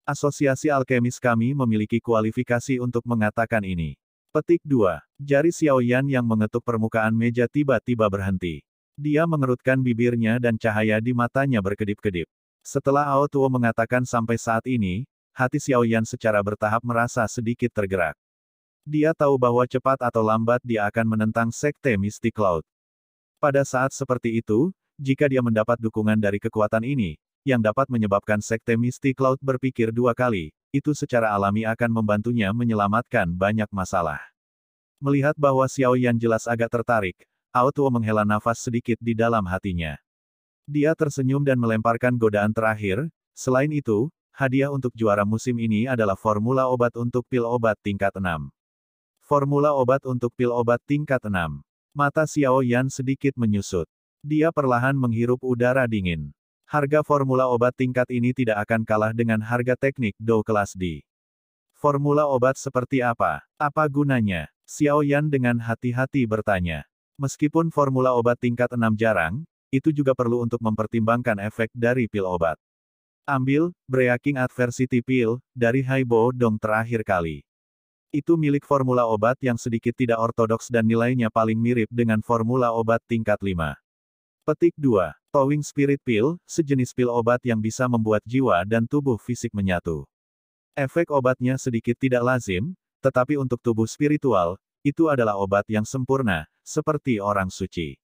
Asosiasi alkemis kami memiliki kualifikasi untuk mengatakan ini. Petik 2. Jari Xiao Yan yang mengetuk permukaan meja tiba-tiba berhenti. Dia mengerutkan bibirnya dan cahaya di matanya berkedip-kedip. Setelah Ao Tuo mengatakan sampai saat ini, hati Xiao Yan secara bertahap merasa sedikit tergerak. Dia tahu bahwa cepat atau lambat dia akan menentang sekte Mystic Cloud. Pada saat seperti itu, jika dia mendapat dukungan dari kekuatan ini, yang dapat menyebabkan sekte Mystic Cloud berpikir dua kali, itu secara alami akan membantunya menyelamatkan banyak masalah. Melihat bahwa Xiao Yan jelas agak tertarik, Ao Tuo menghela nafas sedikit di dalam hatinya. Dia tersenyum dan melemparkan godaan terakhir, selain itu, hadiah untuk juara musim ini adalah formula obat untuk pil obat tingkat 6. Formula obat untuk pil obat tingkat 6. Mata Xiao Yan sedikit menyusut. Dia perlahan menghirup udara dingin. Harga formula obat tingkat ini tidak akan kalah dengan harga teknik Do kelas D. Formula obat seperti apa? Apa gunanya? Xiao Yan dengan hati-hati bertanya. Meskipun formula obat tingkat 6 jarang, itu juga perlu untuk mempertimbangkan efek dari pil obat. Ambil, Breaking Adversity Pill, dari Haibo Dong terakhir kali. Itu milik formula obat yang sedikit tidak ortodoks dan nilainya paling mirip dengan formula obat tingkat 5. Petik 2. Towing Spirit Pill, sejenis pil obat yang bisa membuat jiwa dan tubuh fisik menyatu. Efek obatnya sedikit tidak lazim, tetapi untuk tubuh spiritual, itu adalah obat yang sempurna, seperti orang suci.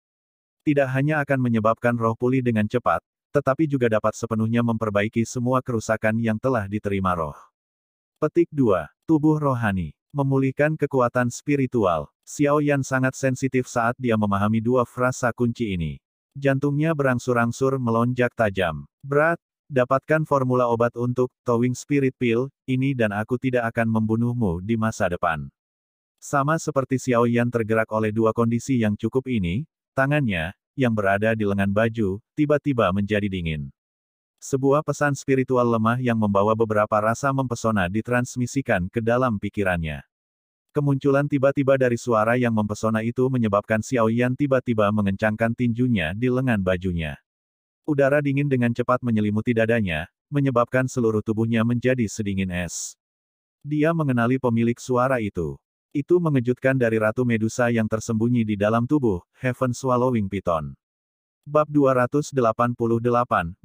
Tidak hanya akan menyebabkan roh pulih dengan cepat, tetapi juga dapat sepenuhnya memperbaiki semua kerusakan yang telah diterima roh. Petik 2. Tubuh rohani. Memulihkan kekuatan spiritual. Xiao Yan sangat sensitif saat dia memahami dua frasa kunci ini. Jantungnya berangsur-angsur melonjak tajam. Berat, dapatkan formula obat untuk Towing Spirit Pill ini dan aku tidak akan membunuhmu di masa depan. Sama seperti Xiao Yan tergerak oleh dua kondisi yang cukup ini, tangannya, yang berada di lengan baju, tiba-tiba menjadi dingin. Sebuah pesan spiritual lemah yang membawa beberapa rasa mempesona ditransmisikan ke dalam pikirannya. Kemunculan tiba-tiba dari suara yang mempesona itu menyebabkan Xiao Yan tiba-tiba mengencangkan tinjunya di lengan bajunya. Udara dingin dengan cepat menyelimuti dadanya, menyebabkan seluruh tubuhnya menjadi sedingin es. Dia mengenali pemilik suara itu. Itu mengejutkan dari Ratu Medusa yang tersembunyi di dalam tubuh, Heaven Swallowing Python. Bab 288,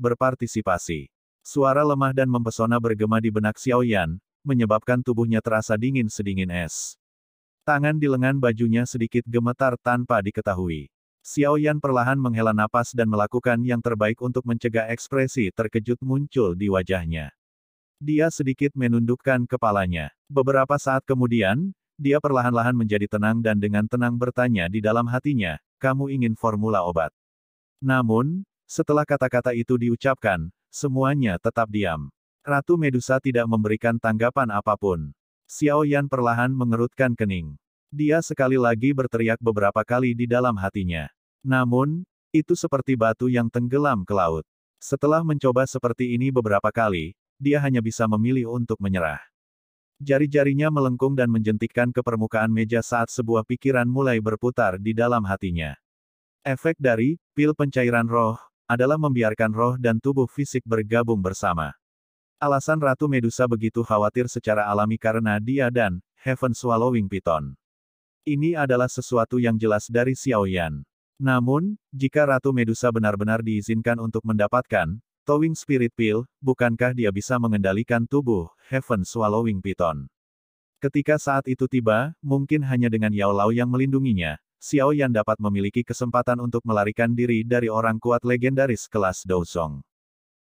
Berpartisipasi. Suara lemah dan mempesona bergema di benak Xiao Yan, menyebabkan tubuhnya terasa dingin sedingin es. Tangan di lengan bajunya sedikit gemetar tanpa diketahui. Xiao Yan perlahan menghela napas dan melakukan yang terbaik untuk mencegah ekspresi terkejut muncul di wajahnya. Dia sedikit menundukkan kepalanya. Beberapa saat kemudian, dia perlahan-lahan menjadi tenang dan dengan tenang bertanya di dalam hatinya, "Kamu ingin formula obat?" Namun, setelah kata-kata itu diucapkan, semuanya tetap diam. Ratu Medusa tidak memberikan tanggapan apapun. Xiao Yan perlahan mengerutkan kening. Dia sekali lagi berteriak beberapa kali di dalam hatinya. Namun, itu seperti batu yang tenggelam ke laut. Setelah mencoba seperti ini beberapa kali, dia hanya bisa memilih untuk menyerah. Jari-jarinya melengkung dan menjentikkan ke permukaan meja saat sebuah pikiran mulai berputar di dalam hatinya. Efek dari pil pencairan roh adalah membiarkan roh dan tubuh fisik bergabung bersama. Alasan Ratu Medusa begitu khawatir secara alami karena dia dan Heaven Swallowing Python. Ini adalah sesuatu yang jelas dari Xiao Yan. Namun, jika Ratu Medusa benar-benar diizinkan untuk mendapatkan Towing Spirit Pill, bukankah dia bisa mengendalikan tubuh Heaven Swallowing Python? Ketika saat itu tiba, mungkin hanya dengan Yao Lao yang melindunginya, Xiao Yan dapat memiliki kesempatan untuk melarikan diri dari orang kuat legendaris kelas Douzong.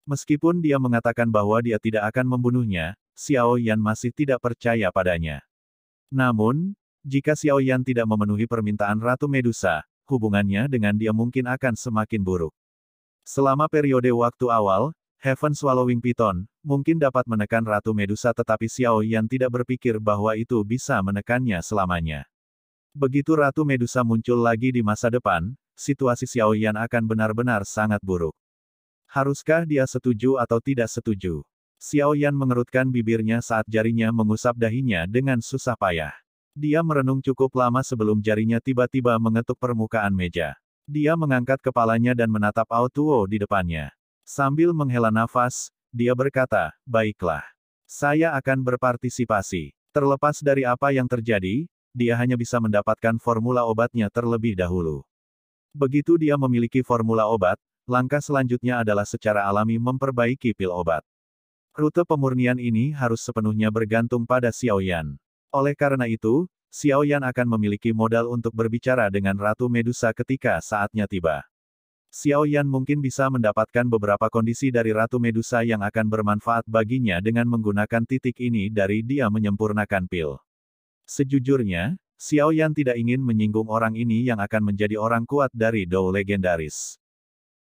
Meskipun dia mengatakan bahwa dia tidak akan membunuhnya, Xiao Yan masih tidak percaya padanya. Namun, jika Xiao Yan tidak memenuhi permintaan Ratu Medusa, hubungannya dengan dia mungkin akan semakin buruk. Selama periode waktu awal, Heaven Swallowing Python mungkin dapat menekan Ratu Medusa tetapi Xiao Yan tidak berpikir bahwa itu bisa menekannya selamanya. Begitu Ratu Medusa muncul lagi di masa depan, situasi Xiao Yan akan benar-benar sangat buruk. Haruskah dia setuju atau tidak setuju? Xiao Yan mengerutkan bibirnya saat jarinya mengusap dahinya dengan susah payah. Dia merenung cukup lama sebelum jarinya tiba-tiba mengetuk permukaan meja. Dia mengangkat kepalanya dan menatap Ao Tuo di depannya. Sambil menghela nafas, dia berkata, "Baiklah. Saya akan berpartisipasi. Terlepas dari apa yang terjadi, dia hanya bisa mendapatkan formula obatnya terlebih dahulu." Begitu dia memiliki formula obat, langkah selanjutnya adalah secara alami memperbaiki pil obat. Rute pemurnian ini harus sepenuhnya bergantung pada Xiao Yan. Oleh karena itu, Xiao Yan akan memiliki modal untuk berbicara dengan Ratu Medusa ketika saatnya tiba. Xiao Yan mungkin bisa mendapatkan beberapa kondisi dari Ratu Medusa yang akan bermanfaat baginya dengan menggunakan titik ini dari dia menyempurnakan pil. Sejujurnya, Xiao Yan tidak ingin menyinggung orang ini yang akan menjadi orang kuat dari Dou legendaris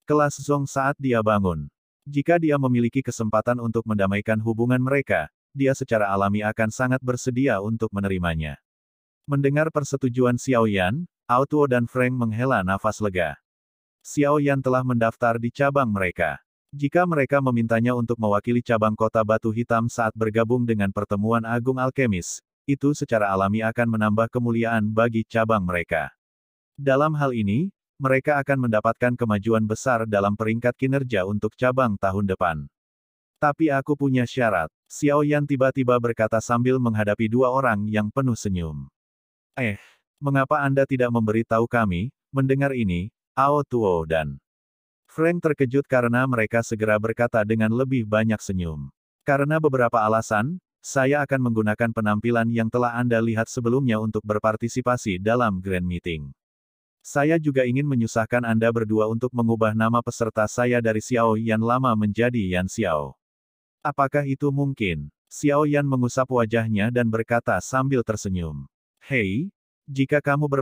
kelas Zong saat dia bangun. Jika dia memiliki kesempatan untuk mendamaikan hubungan mereka, dia secara alami akan sangat bersedia untuk menerimanya. Mendengar persetujuan Xiao Yan, Ao Tuo dan Frank menghela nafas lega. Xiao Yan telah mendaftar di cabang mereka. Jika mereka memintanya untuk mewakili cabang kota batu hitam saat bergabung dengan pertemuan agung alkemis, itu secara alami akan menambah kemuliaan bagi cabang mereka. Dalam hal ini, mereka akan mendapatkan kemajuan besar dalam peringkat kinerja untuk cabang tahun depan. Tapi aku punya syarat, Xiao Yan tiba-tiba berkata sambil menghadapi dua orang yang penuh senyum. Mengapa Anda tidak memberitahu kami? Mendengar ini, Ao Tuo dan Frank terkejut karena mereka segera berkata dengan lebih banyak senyum. Karena beberapa alasan, saya akan menggunakan penampilan yang telah Anda lihat sebelumnya untuk berpartisipasi dalam Grand Meeting. Saya juga ingin menyusahkan Anda berdua untuk mengubah nama peserta saya dari Xiao Yan lama menjadi Yan Xiao. Apakah itu mungkin? Xiao Yan mengusap wajahnya dan berkata sambil tersenyum. Hei, jika kamu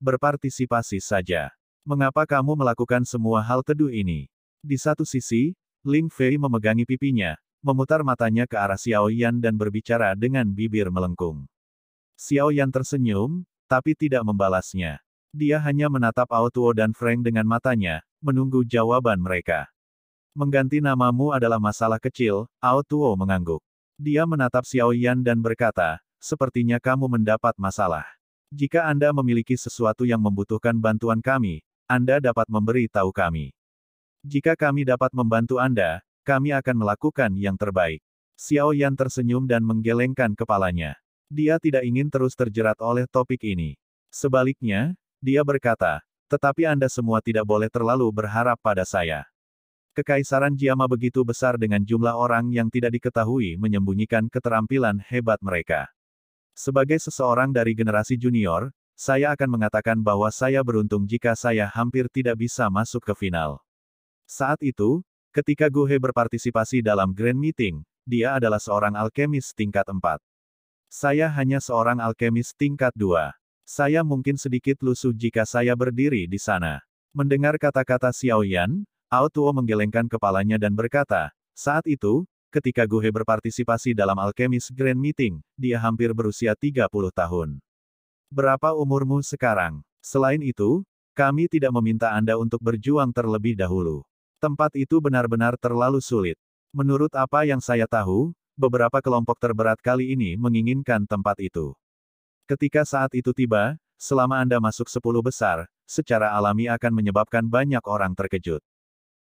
berpartisipasi saja. Mengapa kamu melakukan semua hal teduh ini? Di satu sisi, Ling Fei memegangi pipinya, memutar matanya ke arah Xiao Yan dan berbicara dengan bibir melengkung. Xiao Yan tersenyum, tapi tidak membalasnya. Dia hanya menatap Ao Tuo dan Frank dengan matanya, menunggu jawaban mereka. Mengganti namamu adalah masalah kecil, Ao Tuo mengangguk. Dia menatap Xiao Yan dan berkata, sepertinya kamu mendapat masalah. Jika Anda memiliki sesuatu yang membutuhkan bantuan kami, Anda dapat memberi tahu kami. Jika kami dapat membantu Anda, kami akan melakukan yang terbaik. Xiao Yan tersenyum dan menggelengkan kepalanya. Dia tidak ingin terus terjerat oleh topik ini. Sebaliknya, dia berkata, tetapi Anda semua tidak boleh terlalu berharap pada saya. Kekaisaran Jiama begitu besar dengan jumlah orang yang tidak diketahui menyembunyikan keterampilan hebat mereka. Sebagai seseorang dari generasi junior, saya akan mengatakan bahwa saya beruntung jika saya hampir tidak bisa masuk ke final. Saat itu, ketika Gu He berpartisipasi dalam Grand Meeting, dia adalah seorang alkemis tingkat 4. Saya hanya seorang alkemis tingkat 2. Saya mungkin sedikit lusuh jika saya berdiri di sana. Mendengar kata-kata Xiao Yan, Ao Tuo menggelengkan kepalanya dan berkata, saat itu, ketika Gu He berpartisipasi dalam Alchemist Grand Meeting, dia hampir berusia 30 tahun. Berapa umurmu sekarang? Selain itu, kami tidak meminta Anda untuk berjuang terlebih dahulu. Tempat itu benar-benar terlalu sulit. Menurut apa yang saya tahu, beberapa kelompok terberat kali ini menginginkan tempat itu. Ketika saat itu tiba, selama Anda masuk 10 besar, secara alami akan menyebabkan banyak orang terkejut.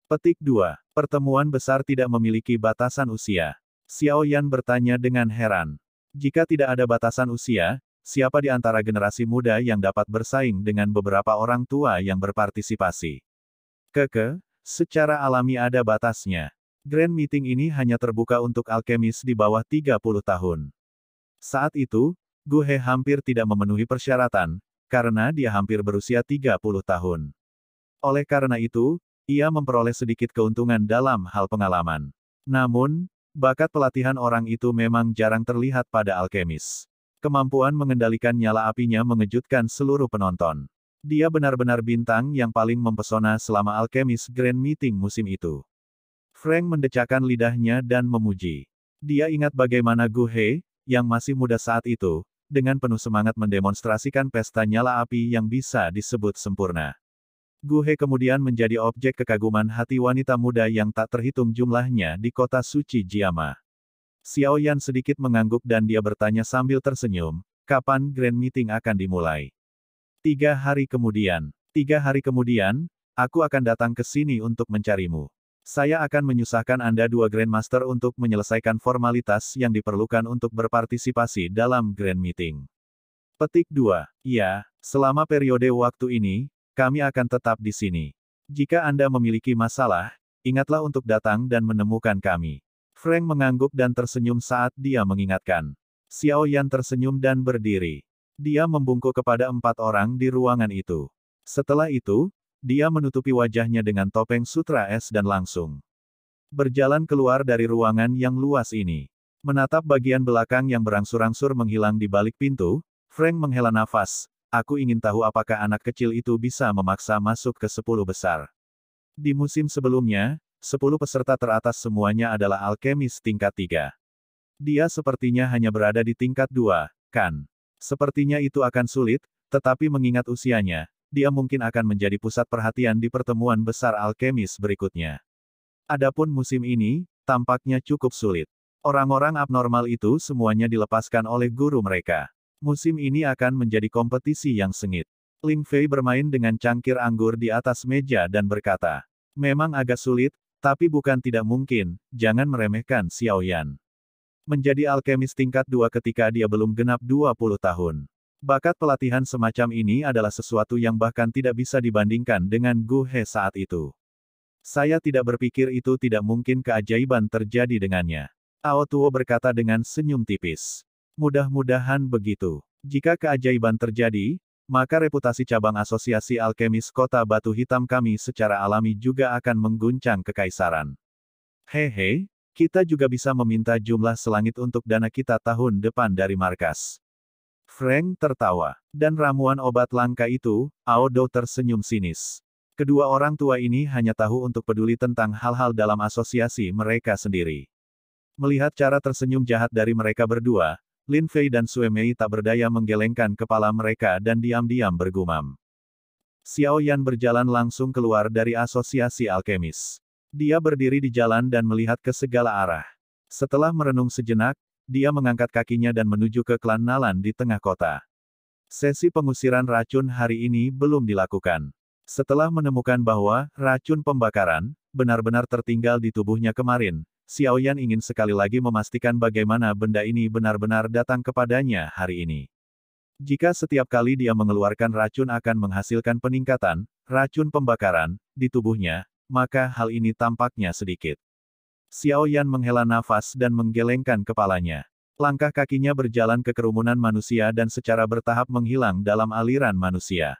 Petik 2. Pertemuan besar tidak memiliki batasan usia. Xiao Yan bertanya dengan heran. Jika tidak ada batasan usia, siapa di antara generasi muda yang dapat bersaing dengan beberapa orang tua yang berpartisipasi? Secara alami ada batasnya. Grand Meeting ini hanya terbuka untuk alkemis di bawah 30 tahun. Saat itu, Gu He hampir tidak memenuhi persyaratan, karena dia hampir berusia 30 tahun. Oleh karena itu, ia memperoleh sedikit keuntungan dalam hal pengalaman. Namun, bakat pelatihan orang itu memang jarang terlihat pada alkemis. Kemampuan mengendalikan nyala apinya mengejutkan seluruh penonton. Dia benar-benar bintang yang paling mempesona selama alkemis Grand Meeting musim itu. Frank mendecakkan lidahnya dan memuji. Dia ingat bagaimana Gu He, yang masih muda saat itu, dengan penuh semangat mendemonstrasikan pesta nyala api yang bisa disebut sempurna. Gu He kemudian menjadi objek kekaguman hati wanita muda yang tak terhitung jumlahnya di kota suci Jiama. Xiao Yan sedikit mengangguk dan dia bertanya sambil tersenyum, kapan Grand Meeting akan dimulai? 3 hari kemudian. 3 hari kemudian, aku akan datang ke sini untuk mencarimu. Saya akan menyusahkan Anda 2 Grandmaster untuk menyelesaikan formalitas yang diperlukan untuk berpartisipasi dalam Grand Meeting. Petik 2. Ya, selama periode waktu ini, kami akan tetap di sini. Jika Anda memiliki masalah, ingatlah untuk datang dan menemukan kami. Frank mengangguk dan tersenyum saat dia mengingatkan. Xiao Yan tersenyum dan berdiri. Dia membungkuk kepada 4 orang di ruangan itu. Setelah itu, dia menutupi wajahnya dengan topeng sutra es dan langsung berjalan keluar dari ruangan yang luas ini. Menatap bagian belakang yang berangsur-angsur menghilang di balik pintu, Frank menghela nafas. Aku ingin tahu apakah anak kecil itu bisa memaksa masuk ke 10 besar. Di musim sebelumnya, 10 peserta teratas semuanya adalah alkemis tingkat 3. Dia sepertinya hanya berada di tingkat 2, kan? Sepertinya itu akan sulit, tetapi mengingat usianya, dia mungkin akan menjadi pusat perhatian di pertemuan besar alkemis berikutnya. Adapun musim ini, tampaknya cukup sulit. Orang-orang abnormal itu semuanya dilepaskan oleh guru mereka. Musim ini akan menjadi kompetisi yang sengit. Ling Fei bermain dengan cangkir anggur di atas meja dan berkata, memang agak sulit, tapi bukan tidak mungkin, jangan meremehkan Xiao Yan. Menjadi alkemis tingkat 2 ketika dia belum genap 20 tahun. Bakat pelatihan semacam ini adalah sesuatu yang bahkan tidak bisa dibandingkan dengan Gu He saat itu. Saya tidak berpikir itu tidak mungkin keajaiban terjadi dengannya. Ao Tuo berkata dengan senyum tipis. Mudah-mudahan begitu. Jika keajaiban terjadi, maka reputasi cabang asosiasi alkemis kota batu hitam kami secara alami juga akan mengguncang kekaisaran. Hehe, kita juga bisa meminta jumlah selangit untuk dana kita tahun depan dari markas. Frank tertawa. Dan ramuan obat langka itu, Ao Dou tersenyum sinis. Kedua orang tua ini hanya tahu untuk peduli tentang hal-hal dalam asosiasi mereka sendiri. Melihat cara tersenyum jahat dari mereka berdua, Lin Fei dan Sue Mei tak berdaya menggelengkan kepala mereka dan diam-diam bergumam. Xiao Yan berjalan langsung keluar dari asosiasi alkemis. Dia berdiri di jalan dan melihat ke segala arah. Setelah merenung sejenak, dia mengangkat kakinya dan menuju ke klan Nalan di tengah kota. Sesi pengusiran racun hari ini belum dilakukan. Setelah menemukan bahwa racun pembakaran benar-benar tertinggal di tubuhnya kemarin, Xiao Yan ingin sekali lagi memastikan bagaimana benda ini benar-benar datang kepadanya hari ini. Jika setiap kali dia mengeluarkan racun akan menghasilkan peningkatan racun pembakaran di tubuhnya, maka hal ini tampaknya sedikit. Xiao Yan menghela nafas dan menggelengkan kepalanya. Langkah kakinya berjalan ke kerumunan manusia dan secara bertahap menghilang dalam aliran manusia.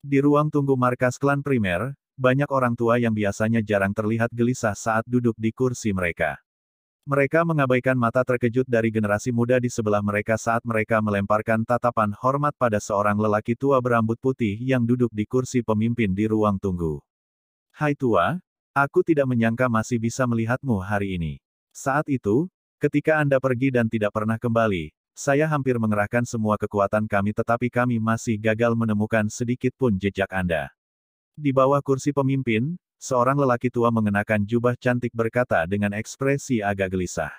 Di ruang tunggu markas klan primer, banyak orang tua yang biasanya jarang terlihat gelisah saat duduk di kursi mereka. Mereka mengabaikan mata terkejut dari generasi muda di sebelah mereka saat mereka melemparkan tatapan hormat pada seorang lelaki tua berambut putih yang duduk di kursi pemimpin di ruang tunggu. Hai tua, aku tidak menyangka masih bisa melihatmu hari ini. Saat itu, ketika Anda pergi dan tidak pernah kembali, saya hampir mengerahkan semua kekuatan kami tetapi kami masih gagal menemukan sedikit pun jejak Anda. Di bawah kursi pemimpin, seorang lelaki tua mengenakan jubah cantik berkata dengan ekspresi agak gelisah.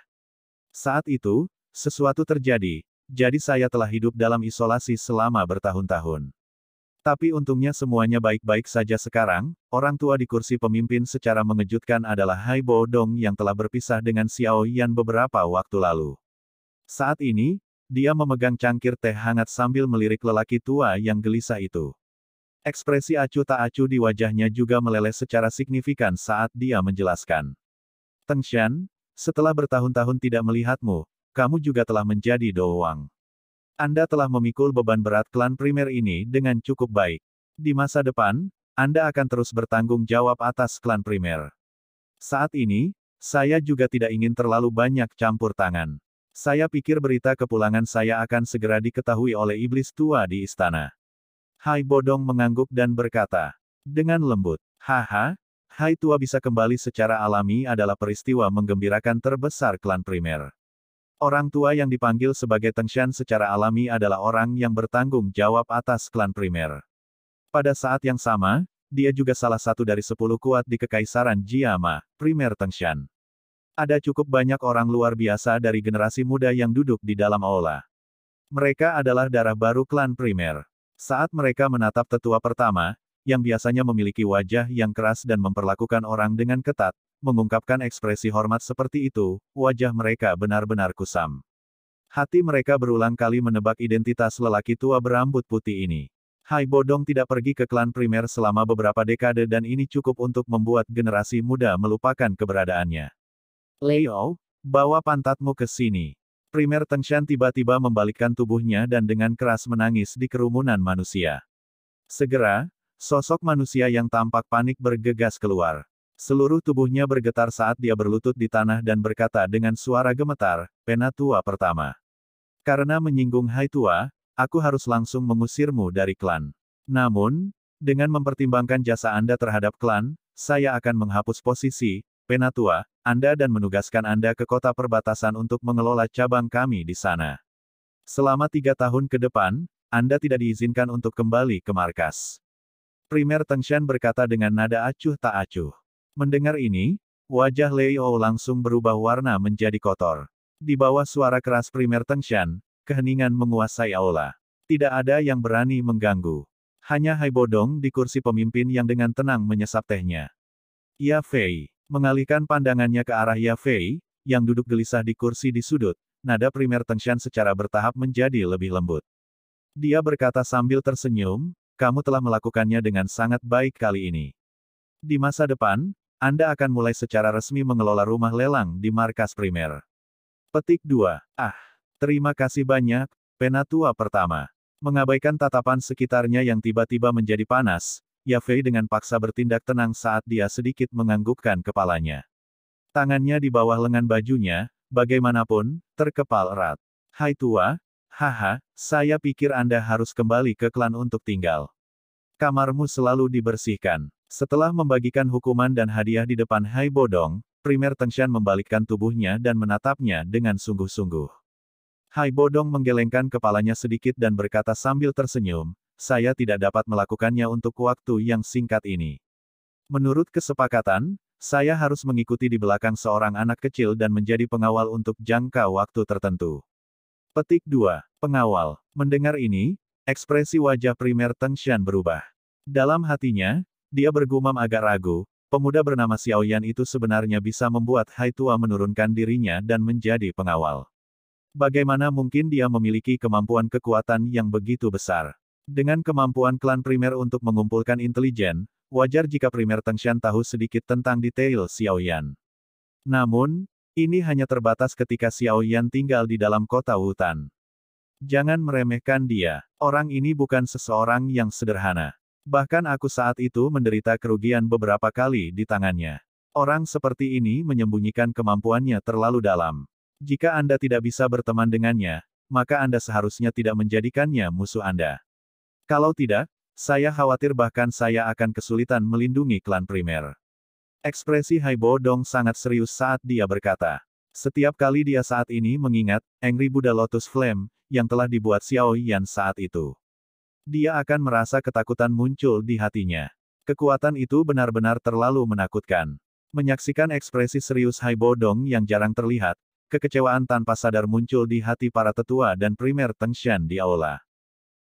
Saat itu, sesuatu terjadi, jadi saya telah hidup dalam isolasi selama bertahun-tahun. Tapi untungnya semuanya baik-baik saja sekarang. Orang tua di kursi pemimpin secara mengejutkan adalah Hai Bo Dong yang telah berpisah dengan Xiao Yan beberapa waktu lalu. Saat ini, dia memegang cangkir teh hangat sambil melirik lelaki tua yang gelisah itu. Ekspresi acuh tak acuh di wajahnya juga meleleh secara signifikan saat dia menjelaskan. Teng Shan, setelah bertahun-tahun tidak melihatmu, kamu juga telah menjadi Dowang. Anda telah memikul beban berat klan primer ini dengan cukup baik. Di masa depan, Anda akan terus bertanggung jawab atas klan primer. Saat ini, saya juga tidak ingin terlalu banyak campur tangan. Saya pikir berita kepulangan saya akan segera diketahui oleh iblis tua di istana. Hai Bodong mengangguk dan berkata, dengan lembut, haha, Hai tua bisa kembali secara alami adalah peristiwa menggembirakan terbesar klan primer. Orang tua yang dipanggil sebagai Teng Shan secara alami adalah orang yang bertanggung jawab atas klan primer. Pada saat yang sama, dia juga salah satu dari 10 kuat di Kekaisaran Jiama, primer Teng Shan. Ada cukup banyak orang luar biasa dari generasi muda yang duduk di dalam aula. Mereka adalah darah baru klan primer. Saat mereka menatap tetua pertama, yang biasanya memiliki wajah yang keras dan memperlakukan orang dengan ketat, mengungkapkan ekspresi hormat seperti itu, wajah mereka benar-benar kusam. Hati mereka berulang kali menebak identitas lelaki tua berambut putih ini. Hai Bodong tidak pergi ke klan primer selama beberapa dekade dan ini cukup untuk membuat generasi muda melupakan keberadaannya. Leo, bawa pantatmu ke sini. Primer Teng Shan tiba-tiba membalikkan tubuhnya dan dengan keras menangis di kerumunan manusia. Segera, sosok manusia yang tampak panik bergegas keluar. Seluruh tubuhnya bergetar saat dia berlutut di tanah dan berkata dengan suara gemetar, Penatua pertama. Karena menyinggung Hai Tua, aku harus langsung mengusirmu dari klan. Namun, dengan mempertimbangkan jasa Anda terhadap klan, saya akan menghapus posisi, Penatua, Anda dan menugaskan Anda ke kota perbatasan untuk mengelola cabang kami di sana. Selama 3 tahun ke depan, Anda tidak diizinkan untuk kembali ke markas. Primer Teng Shan berkata dengan nada acuh tak acuh. Mendengar ini, wajah Leo langsung berubah warna menjadi kotor. Di bawah suara keras primer Teng Shan, keheningan menguasai aula. Tidak ada yang berani mengganggu. Hanya Hai Bodong di kursi pemimpin yang dengan tenang menyesap tehnya. Ya Fei, mengalihkan pandangannya ke arah Ya Fei, yang duduk gelisah di kursi di sudut, nada primer Teng Shan secara bertahap menjadi lebih lembut. Dia berkata sambil tersenyum, kamu telah melakukannya dengan sangat baik kali ini. Di masa depan, Anda akan mulai secara resmi mengelola rumah lelang di markas primer. Petik 2. Ah, terima kasih banyak, penatua pertama. Mengabaikan tatapan sekitarnya yang tiba-tiba menjadi panas, Yafei dengan paksa bertindak tenang saat dia sedikit menganggukkan kepalanya. Tangannya di bawah lengan bajunya, bagaimanapun, terkepal erat. Hai tua, haha, saya pikir Anda harus kembali ke klan untuk tinggal. Kamarmu selalu dibersihkan. Setelah membagikan hukuman dan hadiah di depan Hai Bodong, Primer Tengshan membalikkan tubuhnya dan menatapnya dengan sungguh-sungguh. Hai Bodong menggelengkan kepalanya sedikit dan berkata sambil tersenyum, saya tidak dapat melakukannya untuk waktu yang singkat ini. Menurut kesepakatan, saya harus mengikuti di belakang seorang anak kecil dan menjadi pengawal untuk jangka waktu tertentu. Petik 2. Pengawal. Mendengar ini, ekspresi wajah Primer Tengshan berubah. Dalam hatinya, dia bergumam agak ragu, pemuda bernama Xiaoyan itu sebenarnya bisa membuat Hai Tua menurunkan dirinya dan menjadi pengawal. Bagaimana mungkin dia memiliki kemampuan kekuatan yang begitu besar? Dengan kemampuan klan primer untuk mengumpulkan intelijen, wajar jika Primer Tengshan tahu sedikit tentang detail Xiaoyan. Namun, ini hanya terbatas ketika Xiaoyan tinggal di dalam kota hutan. Jangan meremehkan dia. Orang ini bukan seseorang yang sederhana. Bahkan aku saat itu menderita kerugian beberapa kali di tangannya. Orang seperti ini menyembunyikan kemampuannya terlalu dalam. Jika Anda tidak bisa berteman dengannya, maka Anda seharusnya tidak menjadikannya musuh Anda. Kalau tidak, saya khawatir bahkan saya akan kesulitan melindungi klan primer. Ekspresi Hai Bodong sangat serius saat dia berkata. Setiap kali dia saat ini mengingat Angry Buddha Lotus Flame yang telah dibuat Xiao Yan saat itu. Dia akan merasa ketakutan muncul di hatinya. Kekuatan itu benar-benar terlalu menakutkan. Menyaksikan ekspresi serius Hai Bodong yang jarang terlihat, kekecewaan tanpa sadar muncul di hati para tetua dan Primer Tengshan di aula.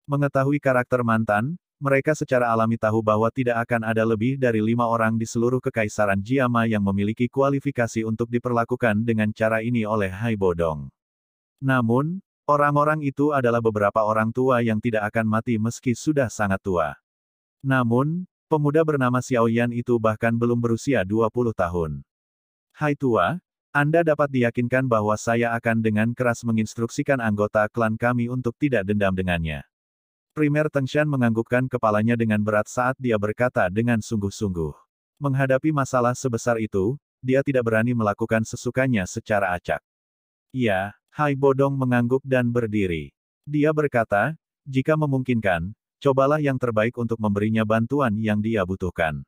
Mengetahui karakter mantan, mereka secara alami tahu bahwa tidak akan ada lebih dari 5 orang di seluruh kekaisaran Jiama yang memiliki kualifikasi untuk diperlakukan dengan cara ini oleh Hai Bodong. Namun, orang-orang itu adalah beberapa orang tua yang tidak akan mati meski sudah sangat tua. Namun, pemuda bernama Xiaoyan itu bahkan belum berusia 20 tahun. Hai tua, Anda dapat diyakinkan bahwa saya akan dengan keras menginstruksikan anggota klan kami untuk tidak dendam dengannya. Primer Tengshan menganggukkan kepalanya dengan berat saat dia berkata dengan sungguh-sungguh. Menghadapi masalah sebesar itu, dia tidak berani melakukan sesukanya secara acak. Iya, Hai Bodong mengangguk dan berdiri. Dia berkata, jika memungkinkan, cobalah yang terbaik untuk memberinya bantuan yang dia butuhkan.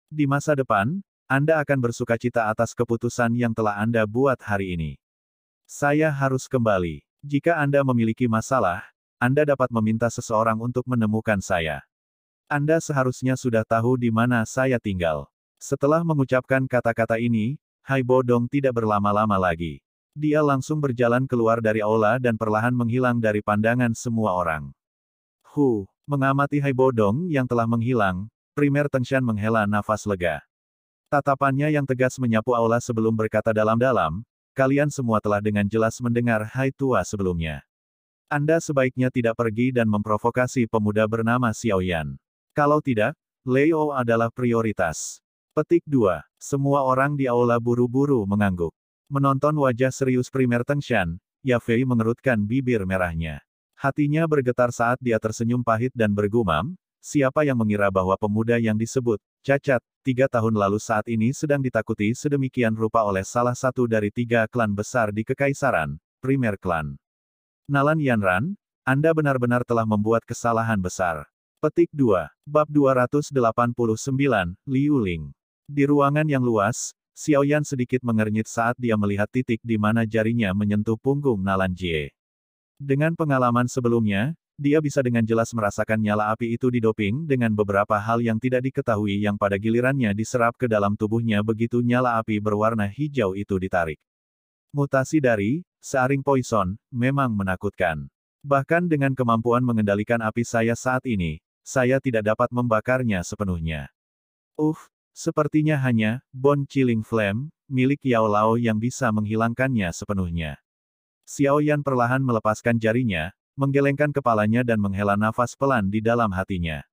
Di masa depan, Anda akan bersukacita atas keputusan yang telah Anda buat hari ini. Saya harus kembali. Jika Anda memiliki masalah, Anda dapat meminta seseorang untuk menemukan saya. Anda seharusnya sudah tahu di mana saya tinggal. Setelah mengucapkan kata-kata ini, Hai Bodong tidak berlama-lama lagi. Dia langsung berjalan keluar dari aula dan perlahan menghilang dari pandangan semua orang. Mengamati Hai Bodong yang telah menghilang, Primer Tengshan menghela nafas lega. Tatapannya yang tegas menyapu aula sebelum berkata dalam-dalam, kalian semua telah dengan jelas mendengar Hai Tua sebelumnya. Anda sebaiknya tidak pergi dan memprovokasi pemuda bernama Xiaoyan. Kalau tidak, Leo adalah prioritas. Petik 2. Semua orang di aula buru-buru mengangguk. Menonton wajah serius Primer Tengshan, Yafei mengerutkan bibir merahnya. Hatinya bergetar saat dia tersenyum pahit dan bergumam, siapa yang mengira bahwa pemuda yang disebut cacat 3 tahun lalu saat ini sedang ditakuti sedemikian rupa oleh salah satu dari 3 klan besar di Kekaisaran, Primer Klan. Nalan Yanran, Anda benar-benar telah membuat kesalahan besar. Petik 2. Bab 289, Liu Ling. Di ruangan yang luas, Xiaoyan sedikit mengernyit saat dia melihat titik di mana jarinya menyentuh punggung Nalan Jie. Dengan pengalaman sebelumnya, dia bisa dengan jelas merasakan nyala api itu didoping dengan beberapa hal yang tidak diketahui yang pada gilirannya diserap ke dalam tubuhnya begitu nyala api berwarna hijau itu ditarik. Mutasi dari Searing Poison memang menakutkan. Bahkan dengan kemampuan mengendalikan api saya saat ini, saya tidak dapat membakarnya sepenuhnya. Sepertinya hanya Bone Chilling Flame milik Yao Lao yang bisa menghilangkannya sepenuhnya. Xiaoyan perlahan melepaskan jarinya, menggelengkan kepalanya dan menghela nafas pelan di dalam hatinya.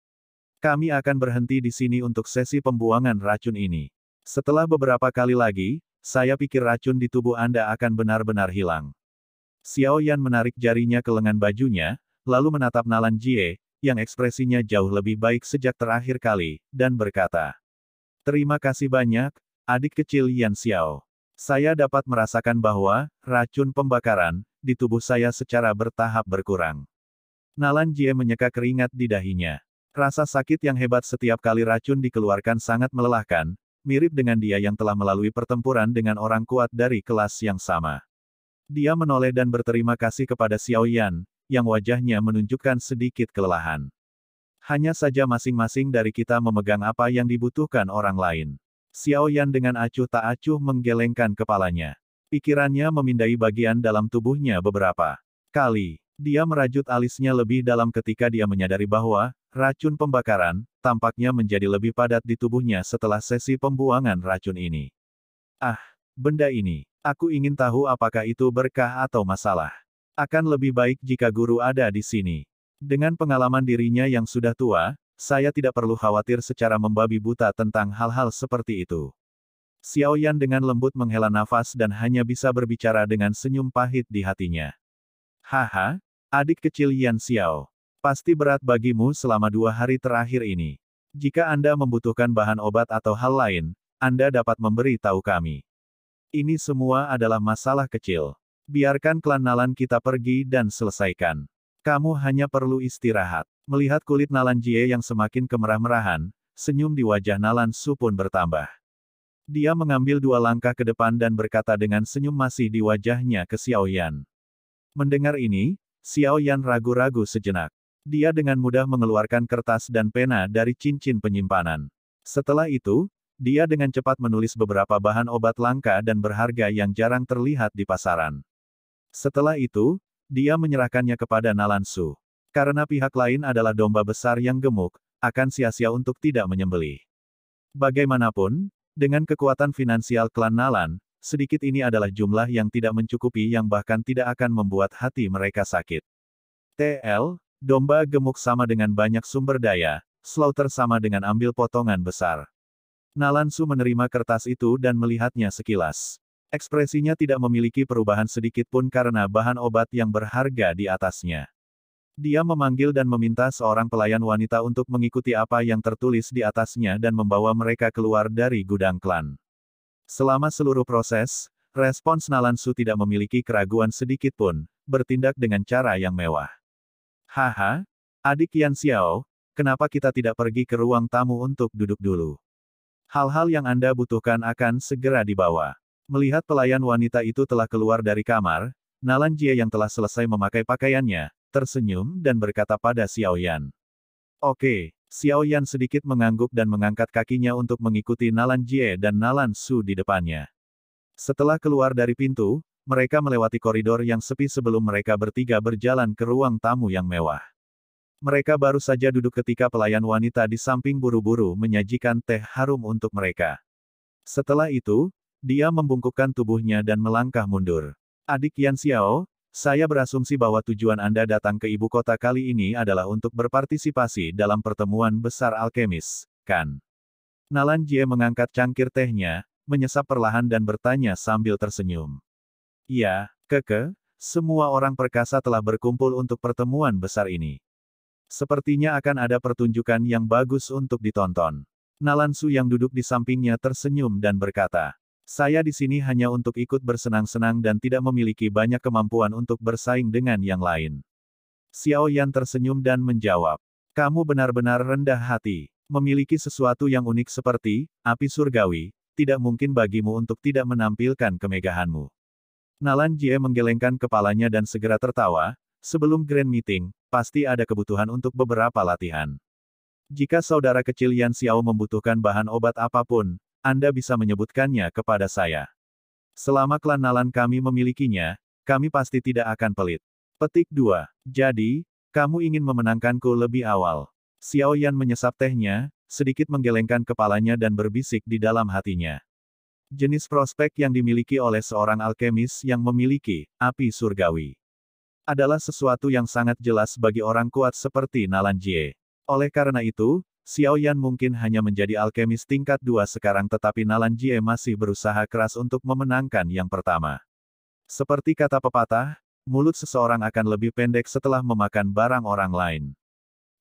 Kami akan berhenti di sini untuk sesi pembuangan racun ini. Setelah beberapa kali lagi, saya pikir racun di tubuh Anda akan benar-benar hilang. Xiao Yan menarik jarinya ke lengan bajunya, lalu menatap Nalan Jie, yang ekspresinya jauh lebih baik sejak terakhir kali, dan berkata, "Terima kasih banyak, adik kecil Yan Xiao. Saya dapat merasakan bahwa racun pembakaran di tubuh saya secara bertahap berkurang." Nalan Jie menyeka keringat di dahinya. Rasa sakit yang hebat setiap kali racun dikeluarkan sangat melelahkan, mirip dengan dia yang telah melalui pertempuran dengan orang kuat dari kelas yang sama. Dia menoleh dan berterima kasih kepada Xiao Yan, yang wajahnya menunjukkan sedikit kelelahan. Hanya saja masing-masing dari kita memegang apa yang dibutuhkan orang lain. Xiao Yan dengan acuh tak acuh menggelengkan kepalanya. Pikirannya memindai bagian dalam tubuhnya beberapa kali. Dia merajut alisnya lebih dalam ketika dia menyadari bahwa racun pembakaran tampaknya menjadi lebih padat di tubuhnya setelah sesi pembuangan racun ini. Ah, benda ini. Aku ingin tahu apakah itu berkah atau masalah. Akan lebih baik jika guru ada di sini. Dengan pengalaman dirinya yang sudah tua, saya tidak perlu khawatir secara membabi buta tentang hal-hal seperti itu. Xiao Yan dengan lembut menghela nafas dan hanya bisa berbicara dengan senyum pahit di hatinya. Haha, adik kecil Yan Xiao. Pasti berat bagimu selama 2 hari terakhir ini. Jika Anda membutuhkan bahan obat atau hal lain, Anda dapat memberi tahu kami. Ini semua adalah masalah kecil. Biarkan klan Nalan kita pergi dan selesaikan. Kamu hanya perlu istirahat. Melihat kulit Nalan Jie yang semakin kemerah-merahan, senyum di wajah Nalan Su pun bertambah. Dia mengambil 2 langkah ke depan dan berkata dengan senyum masih di wajahnya ke Xiao Yan. Mendengar ini, Xiao Yan ragu-ragu sejenak. Dia dengan mudah mengeluarkan kertas dan pena dari cincin penyimpanan. Setelah itu, dia dengan cepat menulis beberapa bahan obat langka dan berharga yang jarang terlihat di pasaran. Setelah itu, dia menyerahkannya kepada Nalan Su. Karena pihak lain adalah domba besar yang gemuk, akan sia-sia untuk tidak menyembelih. Bagaimanapun, dengan kekuatan finansial klan Nalan, sedikit ini adalah jumlah yang tidak mencukupi yang bahkan tidak akan membuat hati mereka sakit. TL, domba gemuk sama dengan banyak sumber daya, slaughter sama dengan ambil potongan besar. Nalan Su menerima kertas itu dan melihatnya sekilas. Ekspresinya tidak memiliki perubahan sedikit pun karena bahan obat yang berharga di atasnya. Dia memanggil dan meminta seorang pelayan wanita untuk mengikuti apa yang tertulis di atasnya dan membawa mereka keluar dari gudang klan. Selama seluruh proses, respons Nalan Su tidak memiliki keraguan sedikit pun, bertindak dengan cara yang mewah. Haha, adik Yan Xiao, kenapa kita tidak pergi ke ruang tamu untuk duduk dulu? Hal-hal yang Anda butuhkan akan segera dibawa. Melihat pelayan wanita itu telah keluar dari kamar, Nalan Jie yang telah selesai memakai pakaiannya, tersenyum dan berkata pada Xiao Yan. Oke, Xiao Yan sedikit mengangguk dan mengangkat kakinya untuk mengikuti Nalan Jie dan Nalan Su di depannya. Setelah keluar dari pintu, mereka melewati koridor yang sepi sebelum mereka bertiga berjalan ke ruang tamu yang mewah. Mereka baru saja duduk ketika pelayan wanita di samping buru-buru menyajikan teh harum untuk mereka. Setelah itu, dia membungkukkan tubuhnya dan melangkah mundur. Adik Yan Xiao, saya berasumsi bahwa tujuan Anda datang ke ibu kota kali ini adalah untuk berpartisipasi dalam pertemuan besar alkemis, kan? Nalan Jie mengangkat cangkir tehnya, menyesap perlahan dan bertanya sambil tersenyum. Iya, Keke, semua orang perkasa telah berkumpul untuk pertemuan besar ini. Sepertinya akan ada pertunjukan yang bagus untuk ditonton. Nalan Su yang duduk di sampingnya tersenyum dan berkata, saya di sini hanya untuk ikut bersenang-senang dan tidak memiliki banyak kemampuan untuk bersaing dengan yang lain. Xiao Yan tersenyum dan menjawab, kamu benar-benar rendah hati. Memiliki sesuatu yang unik seperti api surgawi, tidak mungkin bagimu untuk tidak menampilkan kemegahanmu. Nalan Jie menggelengkan kepalanya dan segera tertawa. Sebelum Grand Meeting, pasti ada kebutuhan untuk beberapa latihan. Jika saudara kecil Yan Xiao membutuhkan bahan obat apapun, Anda bisa menyebutkannya kepada saya. Selama klan Nalan kami memilikinya, kami pasti tidak akan pelit. Petik 2. Jadi, kamu ingin memenangkanku lebih awal. Xiao Yan menyesap tehnya, sedikit menggelengkan kepalanya dan berbisik di dalam hatinya. Jenis prospek yang dimiliki oleh seorang alkemis yang memiliki api surgawi adalah sesuatu yang sangat jelas bagi orang kuat seperti Nalan Jie. Oleh karena itu, Xiao Yan mungkin hanya menjadi alkemis tingkat 2 sekarang tetapi Nalan Jie masih berusaha keras untuk memenangkan yang pertama. Seperti kata pepatah, mulut seseorang akan lebih pendek setelah memakan barang orang lain.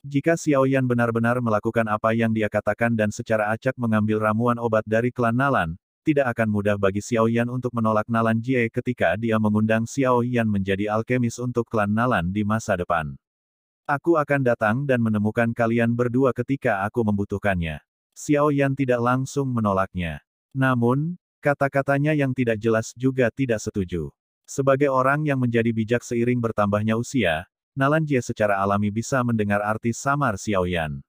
Jika Xiao Yan benar-benar melakukan apa yang dia katakan dan secara acak mengambil ramuan obat dari klan Nalan, tidak akan mudah bagi Xiao Yan untuk menolak Nalan Jie ketika dia mengundang Xiao Yan menjadi alkemis untuk klan Nalan di masa depan. Aku akan datang dan menemukan kalian berdua ketika aku membutuhkannya. Xiao Yan tidak langsung menolaknya. Namun, kata-katanya yang tidak jelas juga tidak setuju. Sebagai orang yang menjadi bijak seiring bertambahnya usia, Nalan Jie secara alami bisa mendengar arti samar Xiao Yan.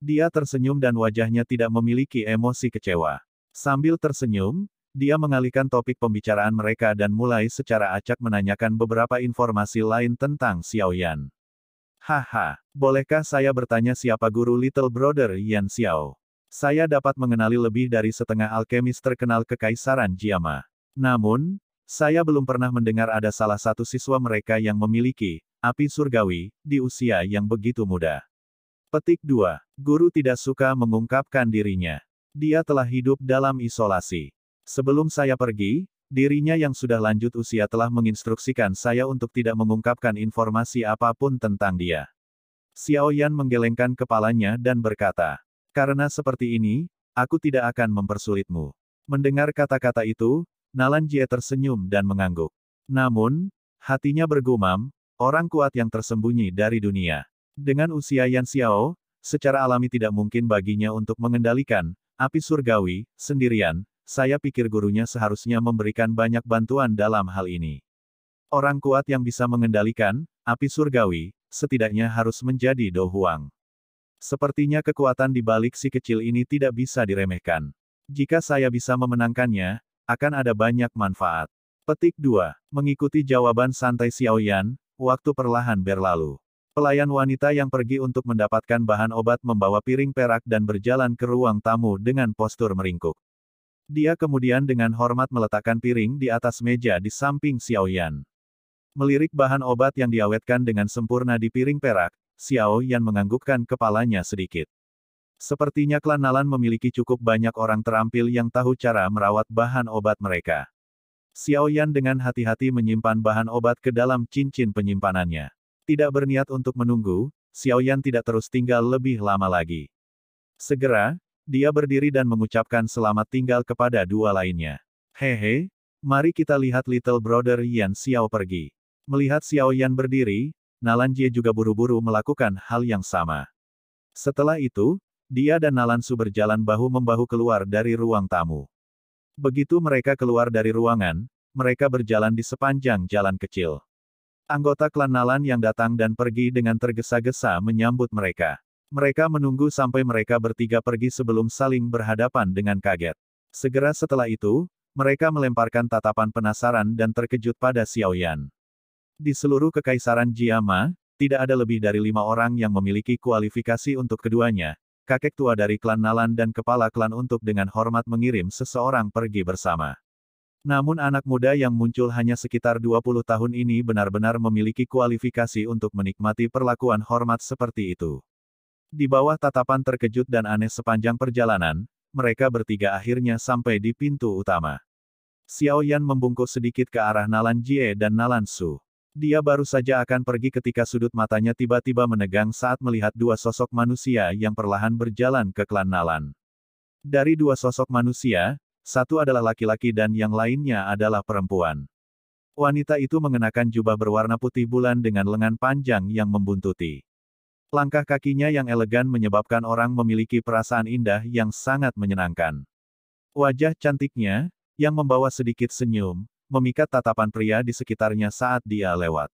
Dia tersenyum dan wajahnya tidak memiliki emosi kecewa. Sambil tersenyum, dia mengalihkan topik pembicaraan mereka dan mulai secara acak menanyakan beberapa informasi lain tentang Xiao Yan. Haha, bolehkah saya bertanya siapa guru Little Brother Yan Xiao? Saya dapat mengenali lebih dari setengah alkemis terkenal Kekaisaran Jiama. Namun, saya belum pernah mendengar ada salah satu siswa mereka yang memiliki api surgawi di usia yang begitu muda. Petik 2. Guru tidak suka mengungkapkan dirinya. Dia telah hidup dalam isolasi. Sebelum saya pergi, dirinya yang sudah lanjut usia telah menginstruksikan saya untuk tidak mengungkapkan informasi apapun tentang dia. Xiao Yan menggelengkan kepalanya dan berkata, "Karena seperti ini, aku tidak akan mempersulitmu." Mendengar kata-kata itu, Nalan Jie tersenyum dan mengangguk. Namun, hatinya bergumam, orang kuat yang tersembunyi dari dunia. Dengan usia Yan Xiao, secara alami tidak mungkin baginya untuk mengendalikan api surgawi sendirian. Saya pikir gurunya seharusnya memberikan banyak bantuan dalam hal ini. Orang kuat yang bisa mengendalikan api surgawi, setidaknya harus menjadi Do Huang. Sepertinya kekuatan di balik si kecil ini tidak bisa diremehkan. Jika saya bisa memenangkannya, akan ada banyak manfaat. Petik 2. Mengikuti jawaban santai Xiao Yan, waktu perlahan berlalu. Pelayan wanita yang pergi untuk mendapatkan bahan obat membawa piring perak dan berjalan ke ruang tamu dengan postur meringkuk. Dia kemudian dengan hormat meletakkan piring di atas meja di samping Xiao Yan. Melirik bahan obat yang diawetkan dengan sempurna di piring perak, Xiao Yan menganggukkan kepalanya sedikit. Sepertinya klan Nalan memiliki cukup banyak orang terampil yang tahu cara merawat bahan obat mereka. Xiao Yan dengan hati-hati menyimpan bahan obat ke dalam cincin penyimpanannya. Tidak berniat untuk menunggu, Xiao Yan tidak terus tinggal lebih lama lagi. Segera, dia berdiri dan mengucapkan selamat tinggal kepada dua lainnya. Hehe, mari kita lihat Little Brother Yan Xiao pergi. Melihat Xiao Yan berdiri, Nalan Jie juga buru-buru melakukan hal yang sama. Setelah itu, dia dan Nalan Su berjalan bahu-membahu keluar dari ruang tamu. Begitu mereka keluar dari ruangan, mereka berjalan di sepanjang jalan kecil. Anggota klan Nalan yang datang dan pergi dengan tergesa-gesa menyambut mereka. Mereka menunggu sampai mereka bertiga pergi sebelum saling berhadapan dengan kaget. Segera setelah itu, mereka melemparkan tatapan penasaran dan terkejut pada Xiao Yan. Di seluruh Kekaisaran Jiama, tidak ada lebih dari 5 orang yang memiliki kualifikasi untuk keduanya. Kakek tua dari klan Nalan dan kepala klan untuk dengan hormat mengirim seseorang pergi bersama. Namun anak muda yang muncul hanya sekitar 20 tahun ini benar-benar memiliki kualifikasi untuk menikmati perlakuan hormat seperti itu. Di bawah tatapan terkejut dan aneh sepanjang perjalanan, mereka bertiga akhirnya sampai di pintu utama. Xiao Yan membungkuk sedikit ke arah Nalan Jie dan Nalan Su. Dia baru saja akan pergi ketika sudut matanya tiba-tiba menegang saat melihat dua sosok manusia yang perlahan berjalan ke klan Nalan. Dari dua sosok manusia, satu adalah laki-laki dan yang lainnya adalah perempuan. Wanita itu mengenakan jubah berwarna putih bulan dengan lengan panjang yang membuntuti. Langkah kakinya yang elegan menyebabkan orang memiliki perasaan indah yang sangat menyenangkan. Wajah cantiknya, yang membawa sedikit senyum, memikat tatapan pria di sekitarnya saat dia lewat.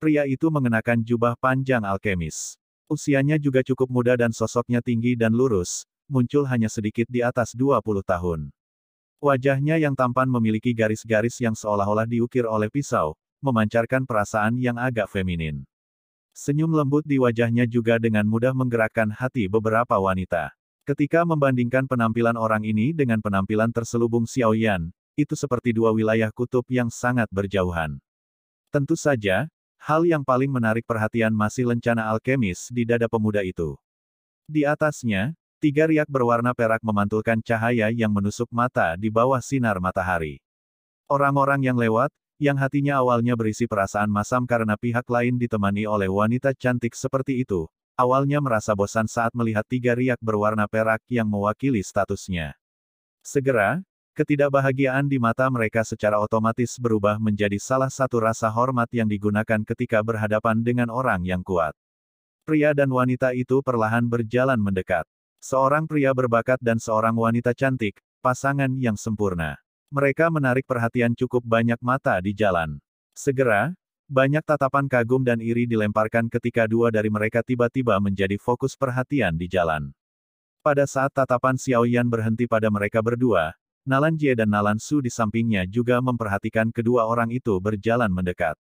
Pria itu mengenakan jubah panjang alkemis. Usianya juga cukup muda dan sosoknya tinggi dan lurus, muncul hanya sedikit di atas 20 tahun. Wajahnya yang tampan memiliki garis-garis yang seolah-olah diukir oleh pisau, memancarkan perasaan yang agak feminin. Senyum lembut di wajahnya juga dengan mudah menggerakkan hati beberapa wanita. Ketika membandingkan penampilan orang ini dengan penampilan terselubung Xiao Yan, itu seperti dua wilayah kutub yang sangat berjauhan. Tentu saja, hal yang paling menarik perhatian masih lencana alkemis di dada pemuda itu. Di atasnya, 3 riak berwarna perak memantulkan cahaya yang menusuk mata di bawah sinar matahari. Orang-orang yang lewat, yang hatinya awalnya berisi perasaan masam karena pihak lain ditemani oleh wanita cantik seperti itu, awalnya merasa bosan saat melihat 3 riak berwarna perak yang mewakili statusnya. Segera, ketidakbahagiaan di mata mereka secara otomatis berubah menjadi salah satu rasa hormat yang digunakan ketika berhadapan dengan orang yang kuat. Pria dan wanita itu perlahan berjalan mendekat. Seorang pria berbakat dan seorang wanita cantik, pasangan yang sempurna. Mereka menarik perhatian cukup banyak mata di jalan. Segera, banyak tatapan kagum dan iri dilemparkan ketika dua dari mereka tiba-tiba menjadi fokus perhatian di jalan. Pada saat tatapan Xiao Yan berhenti pada mereka berdua, Nalan Jie dan Nalan Su di sampingnya juga memperhatikan kedua orang itu berjalan mendekat.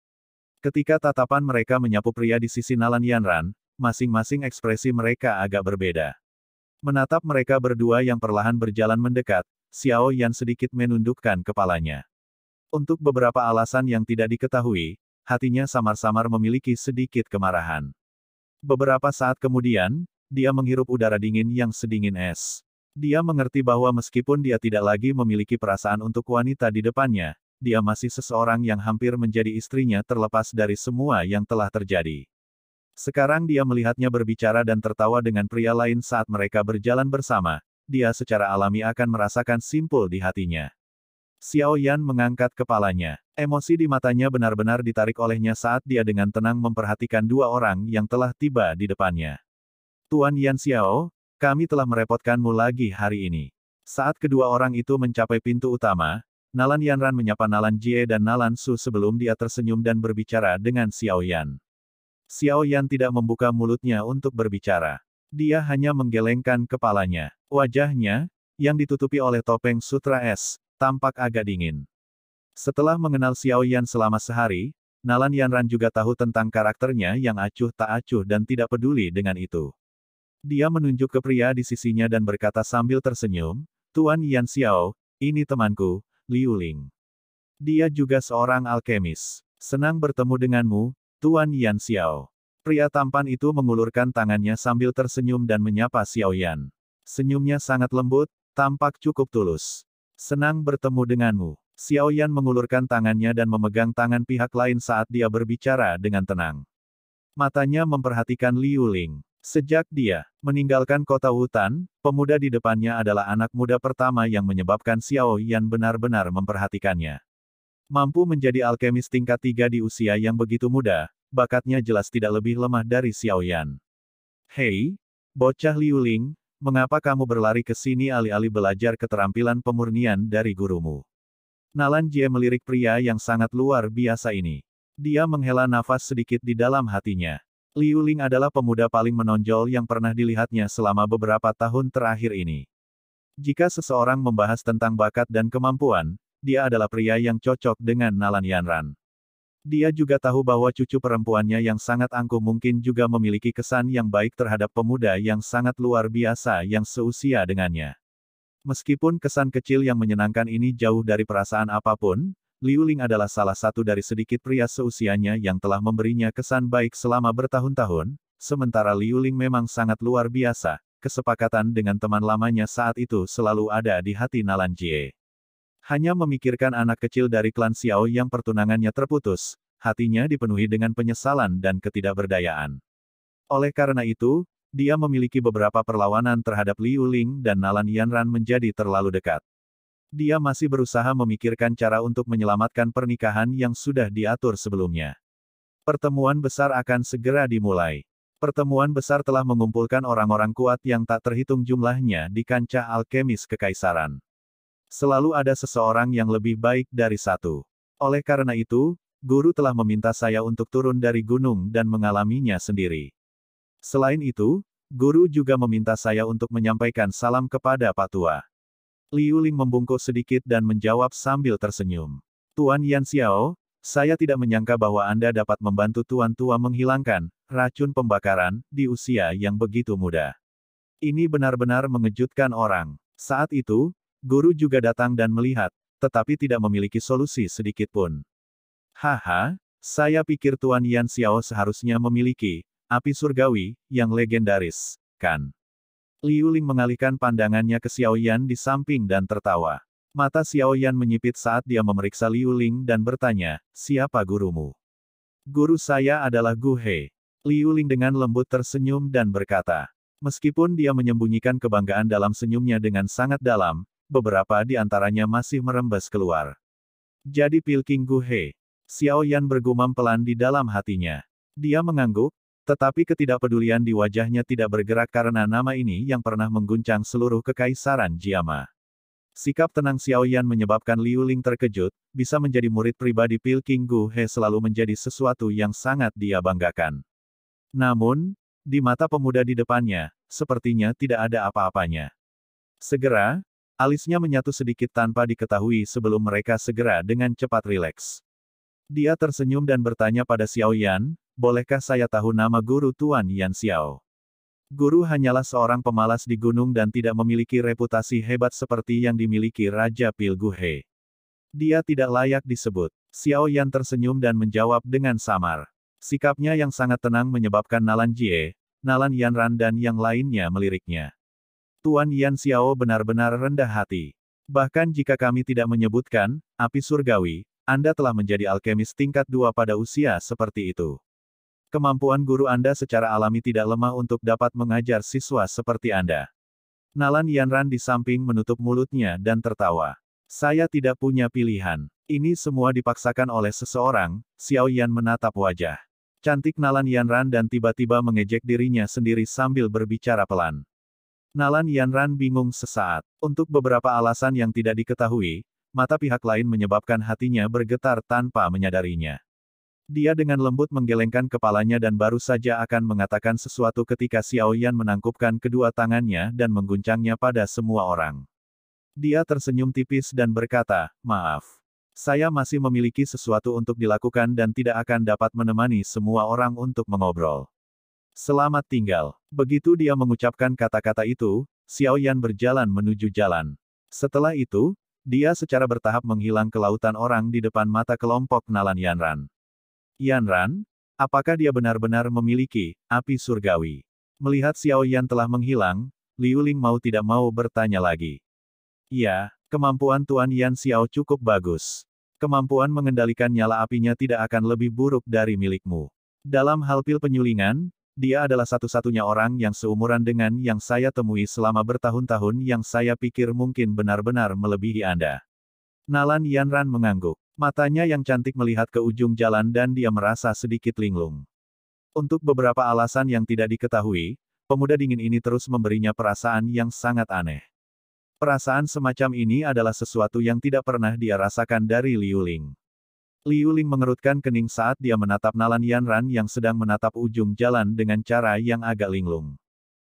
Ketika tatapan mereka menyapu pria di sisi Nalan Yanran, masing-masing ekspresi mereka agak berbeda. Menatap mereka berdua yang perlahan berjalan mendekat, Xiao Yan sedikit menundukkan kepalanya. Untuk beberapa alasan yang tidak diketahui, hatinya samar-samar memiliki sedikit kemarahan. Beberapa saat kemudian, dia menghirup udara dingin yang sedingin es. Dia mengerti bahwa meskipun dia tidak lagi memiliki perasaan untuk wanita di depannya, dia masih seseorang yang hampir menjadi istrinya terlepas dari semua yang telah terjadi. Sekarang dia melihatnya berbicara dan tertawa dengan pria lain saat mereka berjalan bersama, dia secara alami akan merasakan simpul di hatinya. Xiao Yan mengangkat kepalanya. Emosi di matanya benar-benar ditarik olehnya saat dia dengan tenang memperhatikan dua orang yang telah tiba di depannya. Tuan Yan Xiao, kami telah merepotkanmu lagi hari ini. Saat kedua orang itu mencapai pintu utama, Nalan Yanran menyapa Nalan Jie dan Nalan Su sebelum dia tersenyum dan berbicara dengan Xiao Yan. Xiao Yan tidak membuka mulutnya untuk berbicara. Dia hanya menggelengkan kepalanya. Wajahnya, yang ditutupi oleh topeng sutra es, tampak agak dingin. Setelah mengenal Xiao Yan selama sehari, Nalan Yanran juga tahu tentang karakternya yang acuh tak acuh dan tidak peduli dengan itu. Dia menunjuk ke pria di sisinya dan berkata sambil tersenyum, Tuan Yan Xiao, ini temanku, Liu Ling. Dia juga seorang alkemis. Senang bertemu denganmu, Tuan Yan Xiao. Pria tampan itu mengulurkan tangannya sambil tersenyum dan menyapa Xiao Yan. Senyumnya sangat lembut, tampak cukup tulus. Senang bertemu denganmu. Xiao Yan mengulurkan tangannya dan memegang tangan pihak lain saat dia berbicara dengan tenang. Matanya memperhatikan Liu Ling. Sejak dia meninggalkan kota Wutan, pemuda di depannya adalah anak muda pertama yang menyebabkan Xiao Yan benar-benar memperhatikannya. Mampu menjadi alkemis tingkat 3 di usia yang begitu muda, bakatnya jelas tidak lebih lemah dari Xiao Yan. Hei, bocah Liu Ling, mengapa kamu berlari ke sini alih-alih belajar keterampilan pemurnian dari gurumu? Nalan Jie melirik pria yang sangat luar biasa ini. Dia menghela nafas sedikit di dalam hatinya. Liu Ling adalah pemuda paling menonjol yang pernah dilihatnya selama beberapa tahun terakhir ini. Jika seseorang membahas tentang bakat dan kemampuan, dia adalah pria yang cocok dengan Nalan Yanran. Dia juga tahu bahwa cucu perempuannya yang sangat angkuh mungkin juga memiliki kesan yang baik terhadap pemuda yang sangat luar biasa yang seusia dengannya. Meskipun kesan kecil yang menyenangkan ini jauh dari perasaan apapun, Liu Ling adalah salah satu dari sedikit pria seusianya yang telah memberinya kesan baik selama bertahun-tahun, sementara Liu Ling memang sangat luar biasa, kesepakatan dengan teman lamanya saat itu selalu ada di hati Nalan Jie. Hanya memikirkan anak kecil dari klan Xiao yang pertunangannya terputus, hatinya dipenuhi dengan penyesalan dan ketidakberdayaan. Oleh karena itu, dia memiliki beberapa perlawanan terhadap Liu Ling dan Nalan Yanran menjadi terlalu dekat. Dia masih berusaha memikirkan cara untuk menyelamatkan pernikahan yang sudah diatur sebelumnya. Pertemuan besar akan segera dimulai. Pertemuan besar telah mengumpulkan orang-orang kuat yang tak terhitung jumlahnya di kancah alkemis kekaisaran. Selalu ada seseorang yang lebih baik dari satu. Oleh karena itu, guru telah meminta saya untuk turun dari gunung dan mengalaminya sendiri. Selain itu, guru juga meminta saya untuk menyampaikan salam kepada Pak Tua. Liu Ling membungkuk sedikit dan menjawab sambil tersenyum. Tuan Yan Xiao, saya tidak menyangka bahwa Anda dapat membantu Tuan Tua menghilangkan racun pembakaran di usia yang begitu muda. Ini benar-benar mengejutkan orang. Saat itu, guru juga datang dan melihat, tetapi tidak memiliki solusi sedikit pun. Haha, saya pikir Tuan Yan Xiao seharusnya memiliki api surgawi yang legendaris, kan? Liu Ling mengalihkan pandangannya ke Xiao Yan di samping dan tertawa. Mata Xiao Yan menyipit saat dia memeriksa Liu Ling dan bertanya, siapa gurumu? Guru saya adalah Gu He. Liu Ling dengan lembut tersenyum dan berkata. Meskipun dia menyembunyikan kebanggaan dalam senyumnya dengan sangat dalam, beberapa di antaranya masih merembes keluar. Jadi Pilking Gu He. Xiao Yan bergumam pelan di dalam hatinya. Dia mengangguk, tetapi ketidakpedulian di wajahnya tidak bergerak karena nama ini yang pernah mengguncang seluruh kekaisaran Jiama. Sikap tenang Xiao Yan menyebabkan Liu Ling terkejut, bisa menjadi murid pribadi Pilking Gu He selalu menjadi sesuatu yang sangat dia banggakan. Namun, di mata pemuda di depannya, sepertinya tidak ada apa-apanya. Segera, alisnya menyatu sedikit tanpa diketahui sebelum mereka segera dengan cepat rileks. Dia tersenyum dan bertanya pada Xiao Yan, bolehkah saya tahu nama guru Tuan Yan Xiao? Guru hanyalah seorang pemalas di gunung dan tidak memiliki reputasi hebat seperti yang dimiliki Raja Pil Gu He. Dia tidak layak disebut. Xiao Yan tersenyum dan menjawab dengan samar. Sikapnya yang sangat tenang menyebabkan Nalan Jie, Nalan Yanran dan yang lainnya meliriknya. Tuan Yan Xiao benar-benar rendah hati. Bahkan jika kami tidak menyebutkan, api surgawi, Anda telah menjadi alkemis tingkat 2 pada usia seperti itu. Kemampuan guru Anda secara alami tidak lemah untuk dapat mengajar siswa seperti Anda. Nalan Yanran di samping menutup mulutnya dan tertawa. Saya tidak punya pilihan. Ini semua dipaksakan oleh seseorang. Xiao Yan menatap wajah cantik Nalan Yanran dan tiba-tiba mengejek dirinya sendiri sambil berbicara pelan. Nalan Yanran bingung sesaat. Untuk beberapa alasan yang tidak diketahui, mata pihak lain menyebabkan hatinya bergetar tanpa menyadarinya. Dia dengan lembut menggelengkan kepalanya dan baru saja akan mengatakan sesuatu ketika Xiao Yan menangkupkan kedua tangannya dan mengguncangnya pada semua orang. Dia tersenyum tipis dan berkata, maaf. Saya masih memiliki sesuatu untuk dilakukan dan tidak akan dapat menemani semua orang untuk mengobrol. Selamat tinggal. Begitu dia mengucapkan kata-kata itu, Xiao Yan berjalan menuju jalan. Setelah itu, dia secara bertahap menghilang ke lautan orang di depan mata kelompok Nalan Yanran. Yanran, apakah dia benar-benar memiliki api surgawi? Melihat Xiao Yan telah menghilang, Liu Ling mau tidak mau bertanya lagi. Ya, kemampuan Tuan Yan Xiao cukup bagus. Kemampuan mengendalikan nyala apinya tidak akan lebih buruk dari milikmu. Dalam hal pil penyulingan, dia adalah satu-satunya orang yang seumuran dengan yang saya temui selama bertahun-tahun yang saya pikir mungkin benar-benar melebihi Anda. Nalan Yanran mengangguk. Matanya yang cantik melihat ke ujung jalan dan dia merasa sedikit linglung. Untuk beberapa alasan yang tidak diketahui, pemuda dingin ini terus memberinya perasaan yang sangat aneh. Perasaan semacam ini adalah sesuatu yang tidak pernah dia rasakan dari Liu Ling. Liu Ling mengerutkan kening saat dia menatap Nalan Yanran yang sedang menatap ujung jalan dengan cara yang agak linglung.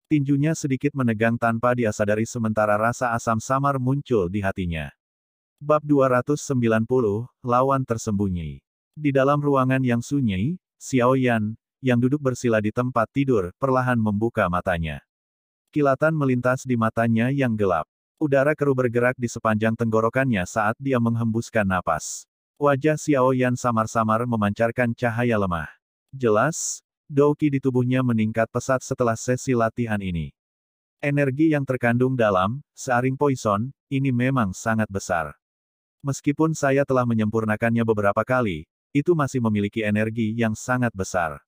Tinjunya sedikit menegang tanpa dia sadari sementara rasa asam samar muncul di hatinya. Bab 290, Lawan Tersembunyi. Di dalam ruangan yang sunyi, Xiao Yan, yang duduk bersila di tempat tidur, perlahan membuka matanya. Kilatan melintas di matanya yang gelap. Udara keruh bergerak di sepanjang tenggorokannya saat dia menghembuskan napas. Wajah Xiao Yan samar-samar memancarkan cahaya lemah. Jelas, Douqi di tubuhnya meningkat pesat setelah sesi latihan ini. Energi yang terkandung dalam Searing Poison ini memang sangat besar. Meskipun saya telah menyempurnakannya beberapa kali, itu masih memiliki energi yang sangat besar.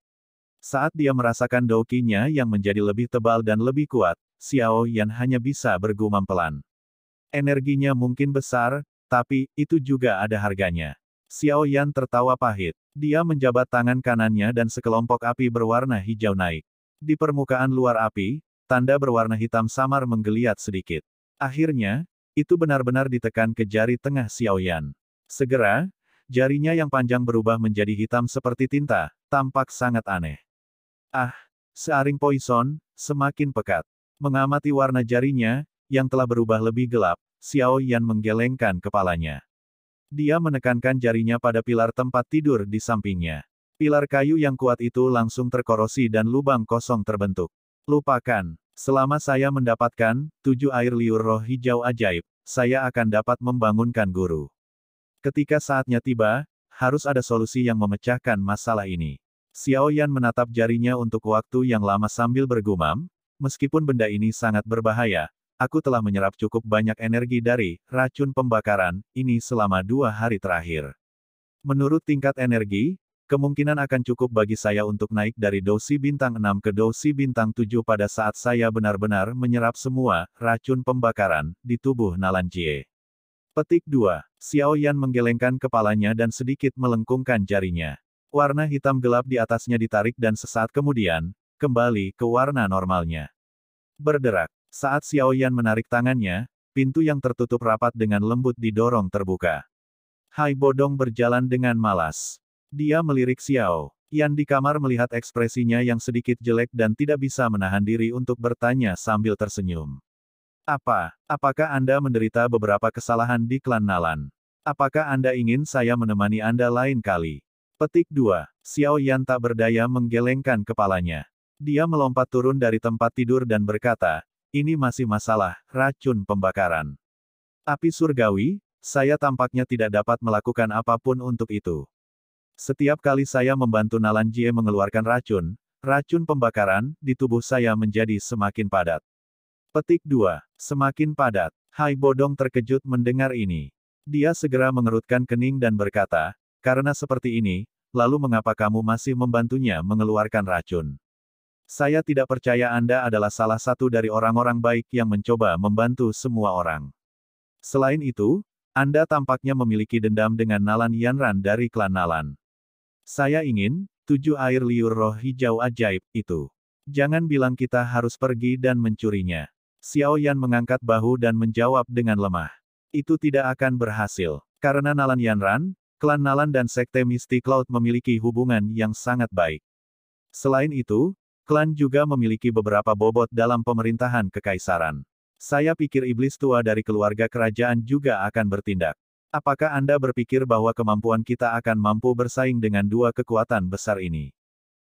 Saat dia merasakan douqinya yang menjadi lebih tebal dan lebih kuat, Xiao Yan hanya bisa bergumam pelan. Energinya mungkin besar, tapi itu juga ada harganya. Xiao Yan tertawa pahit. Dia menjabat tangan kanannya dan sekelompok api berwarna hijau naik. Di permukaan luar api, tanda berwarna hitam samar menggeliat sedikit. Akhirnya, itu benar-benar ditekan ke jari tengah Xiao Yan. Segera, jarinya yang panjang berubah menjadi hitam seperti tinta, tampak sangat aneh. Ah, Searing Poison, semakin pekat. Mengamati warna jarinya, yang telah berubah lebih gelap, Xiao Yan menggelengkan kepalanya. Dia menekankan jarinya pada pilar tempat tidur di sampingnya. Pilar kayu yang kuat itu langsung terkorosi dan lubang kosong terbentuk. Lupakan. Selama saya mendapatkan 7 air liur roh hijau ajaib, saya akan dapat membangunkan guru. Ketika saatnya tiba, harus ada solusi yang memecahkan masalah ini. Xiao Yan menatap jarinya untuk waktu yang lama sambil bergumam, Meskipun benda ini sangat berbahaya, aku telah menyerap cukup banyak energi dari racun pembakaran ini selama 2 hari terakhir. Menurut tingkat energi, kemungkinan akan cukup bagi saya untuk naik dari dosi bintang 6 ke dosi bintang 7 pada saat saya benar-benar menyerap semua racun pembakaran di tubuh Nalan Jie. Petik 2. Xiao Yan menggelengkan kepalanya dan sedikit melengkungkan jarinya. Warna hitam gelap di atasnya ditarik dan sesaat kemudian, kembali ke warna normalnya. Berderak. Saat Xiao Yan menarik tangannya, pintu yang tertutup rapat dengan lembut didorong terbuka. Hai Bodong berjalan dengan malas. Dia melirik Xiao Yan di kamar melihat ekspresinya yang sedikit jelek dan tidak bisa menahan diri untuk bertanya sambil tersenyum. Apakah Anda menderita beberapa kesalahan di klan Nalan? Apakah Anda ingin saya menemani Anda lain kali? Petik 2. Xiao Yan tak berdaya menggelengkan kepalanya. Dia melompat turun dari tempat tidur dan berkata, ini masih masalah racun pembakaran. Api surgawi, saya tampaknya tidak dapat melakukan apapun untuk itu. Setiap kali saya membantu Nalan Jie mengeluarkan racun pembakaran, di tubuh saya menjadi semakin padat. Petik 2. Semakin padat. Hai Bodong terkejut mendengar ini. Dia segera mengerutkan kening dan berkata, karena seperti ini, lalu mengapa kamu masih membantunya mengeluarkan racun? Saya tidak percaya Anda adalah salah satu dari orang-orang baik yang mencoba membantu semua orang. Selain itu, Anda tampaknya memiliki dendam dengan Nalan Yanran dari klan Nalan. Saya ingin, 7 air liur roh hijau ajaib itu. Jangan bilang kita harus pergi dan mencurinya. Xiao Yan mengangkat bahu dan menjawab dengan lemah. Itu tidak akan berhasil. Karena Nalan Yanran, klan Nalan dan Sekte Misty Cloud memiliki hubungan yang sangat baik. Selain itu, klan juga memiliki beberapa bobot dalam pemerintahan kekaisaran. Saya pikir iblis tua dari keluarga kerajaan juga akan bertindak. Apakah Anda berpikir bahwa kemampuan kita akan mampu bersaing dengan dua kekuatan besar ini?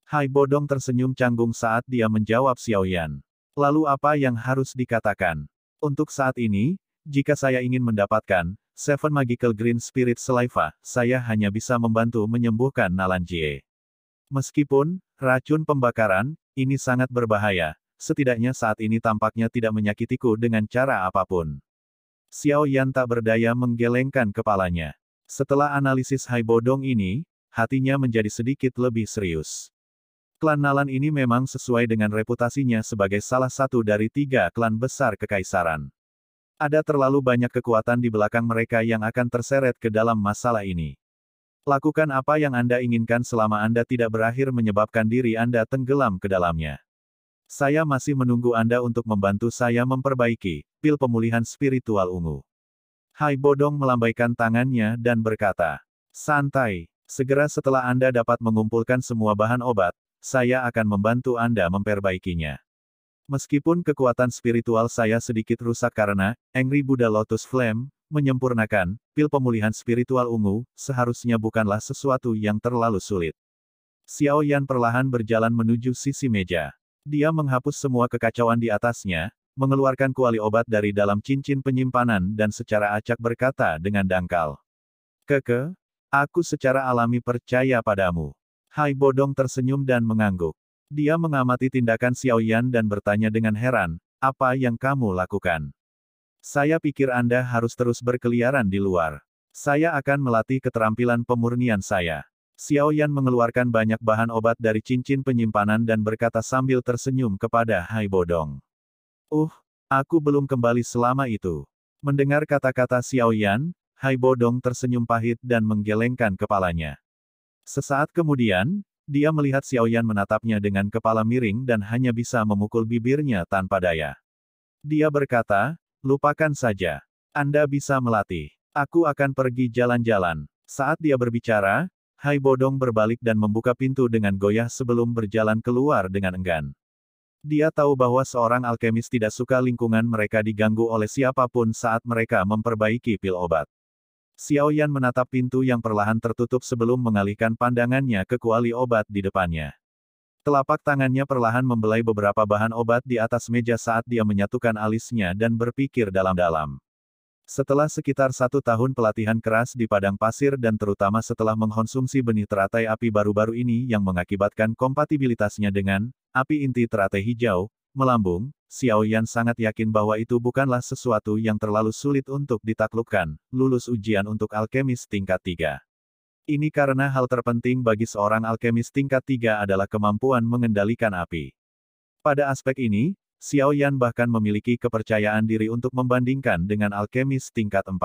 Hai Bodong tersenyum canggung saat dia menjawab Xiao Yan. Lalu apa yang harus dikatakan? Untuk saat ini, jika saya ingin mendapatkan Seven Magical Green Spirit Saliva, saya hanya bisa membantu menyembuhkan Nalan Jie. Meskipun racun pembakaran ini sangat berbahaya, setidaknya saat ini tampaknya tidak menyakitiku dengan cara apapun. Xiao Yan tak berdaya menggelengkan kepalanya. Setelah analisis Hai Bodong ini, hatinya menjadi sedikit lebih serius. Klan Nalan ini memang sesuai dengan reputasinya sebagai salah satu dari 3 klan besar kekaisaran. Ada terlalu banyak kekuatan di belakang mereka yang akan terseret ke dalam masalah ini. Lakukan apa yang Anda inginkan selama Anda tidak berakhir menyebabkan diri Anda tenggelam ke dalamnya. Saya masih menunggu Anda untuk membantu saya memperbaiki pil pemulihan spiritual ungu. Hai Bodong melambaikan tangannya dan berkata, santai, segera setelah Anda dapat mengumpulkan semua bahan obat, saya akan membantu Anda memperbaikinya. Meskipun kekuatan spiritual saya sedikit rusak karena Angry Buddha Lotus Flame, menyempurnakan pil pemulihan spiritual ungu, seharusnya bukanlah sesuatu yang terlalu sulit. Xiao Yan perlahan berjalan menuju sisi meja. Dia menghapus semua kekacauan di atasnya, mengeluarkan kuali obat dari dalam cincin penyimpanan dan secara acak berkata dengan dangkal. Keke, aku secara alami percaya padamu. Hai Bodong tersenyum dan mengangguk. Dia mengamati tindakan Xiao Yan dan bertanya dengan heran, apa yang kamu lakukan? Saya pikir Anda harus terus berkeliaran di luar. Saya akan melatih keterampilan pemurnian saya. Xiao Yan mengeluarkan banyak bahan obat dari cincin penyimpanan dan berkata sambil tersenyum kepada Hai Bodong. Aku belum kembali selama itu. Mendengar kata-kata Xiao Yan, Hai Bodong tersenyum pahit dan menggelengkan kepalanya. Sesaat kemudian, dia melihat Xiao Yan menatapnya dengan kepala miring dan hanya bisa memukul bibirnya tanpa daya. Dia berkata, lupakan saja. Anda bisa melatih. Aku akan pergi jalan-jalan. Saat dia berbicara, Hai Bodong berbalik dan membuka pintu dengan goyah sebelum berjalan keluar dengan enggan. Dia tahu bahwa seorang alkemis tidak suka lingkungan mereka diganggu oleh siapapun saat mereka memperbaiki pil obat. Xiao Yan menatap pintu yang perlahan tertutup sebelum mengalihkan pandangannya ke kuali obat di depannya. Telapak tangannya perlahan membelai beberapa bahan obat di atas meja saat dia menyatukan alisnya dan berpikir dalam-dalam. Setelah sekitar 1 tahun pelatihan keras di padang pasir dan terutama setelah mengkonsumsi benih teratai api baru-baru ini yang mengakibatkan kompatibilitasnya dengan api inti teratai hijau, melambung, Xiao Yan sangat yakin bahwa itu bukanlah sesuatu yang terlalu sulit untuk ditaklukkan, lulus ujian untuk alkemis tingkat 3. Ini karena hal terpenting bagi seorang alkemis tingkat 3 adalah kemampuan mengendalikan api. Pada aspek ini, Xiao Yan bahkan memiliki kepercayaan diri untuk membandingkan dengan alkemis tingkat 4.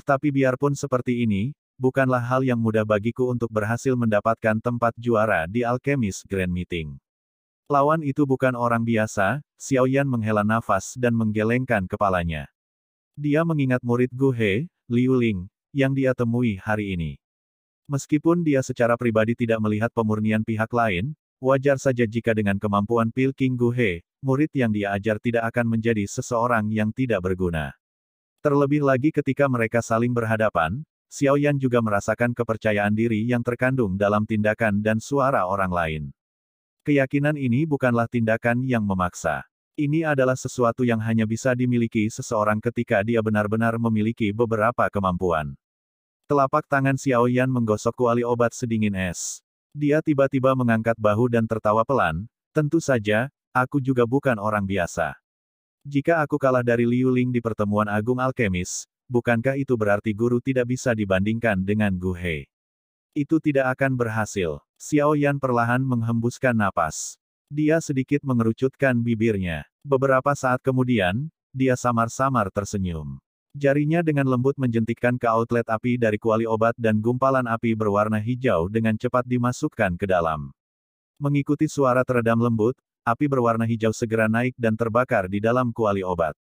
Tapi biarpun seperti ini, bukanlah hal yang mudah bagiku untuk berhasil mendapatkan tempat juara di Alchemist Grand Meeting. Lawan itu bukan orang biasa, Xiao Yan menghela nafas dan menggelengkan kepalanya. Dia mengingat murid Gu He, Liu Ling, yang dia temui hari ini. Meskipun dia secara pribadi tidak melihat pemurnian pihak lain, wajar saja jika dengan kemampuan Pil King Gu He, murid yang dia ajar tidak akan menjadi seseorang yang tidak berguna. Terlebih lagi ketika mereka saling berhadapan, Xiao Yan juga merasakan kepercayaan diri yang terkandung dalam tindakan dan suara orang lain. Keyakinan ini bukanlah tindakan yang memaksa. Ini adalah sesuatu yang hanya bisa dimiliki seseorang ketika dia benar-benar memiliki beberapa kemampuan. Telapak tangan Xiao Yan menggosok kuali obat sedingin es. Dia tiba-tiba mengangkat bahu dan tertawa pelan, tentu saja, aku juga bukan orang biasa. Jika aku kalah dari Liu Ling di pertemuan Agung Alkemis, bukankah itu berarti guru tidak bisa dibandingkan dengan Gu He? Itu tidak akan berhasil. Xiao Yan perlahan menghembuskan napas. Dia sedikit mengerucutkan bibirnya. Beberapa saat kemudian, dia samar-samar tersenyum. Jarinya dengan lembut menjentikkan ke outlet api dari kuali obat dan gumpalan api berwarna hijau dengan cepat dimasukkan ke dalam. Mengikuti suara teredam lembut, api berwarna hijau segera naik dan terbakar di dalam kuali obat.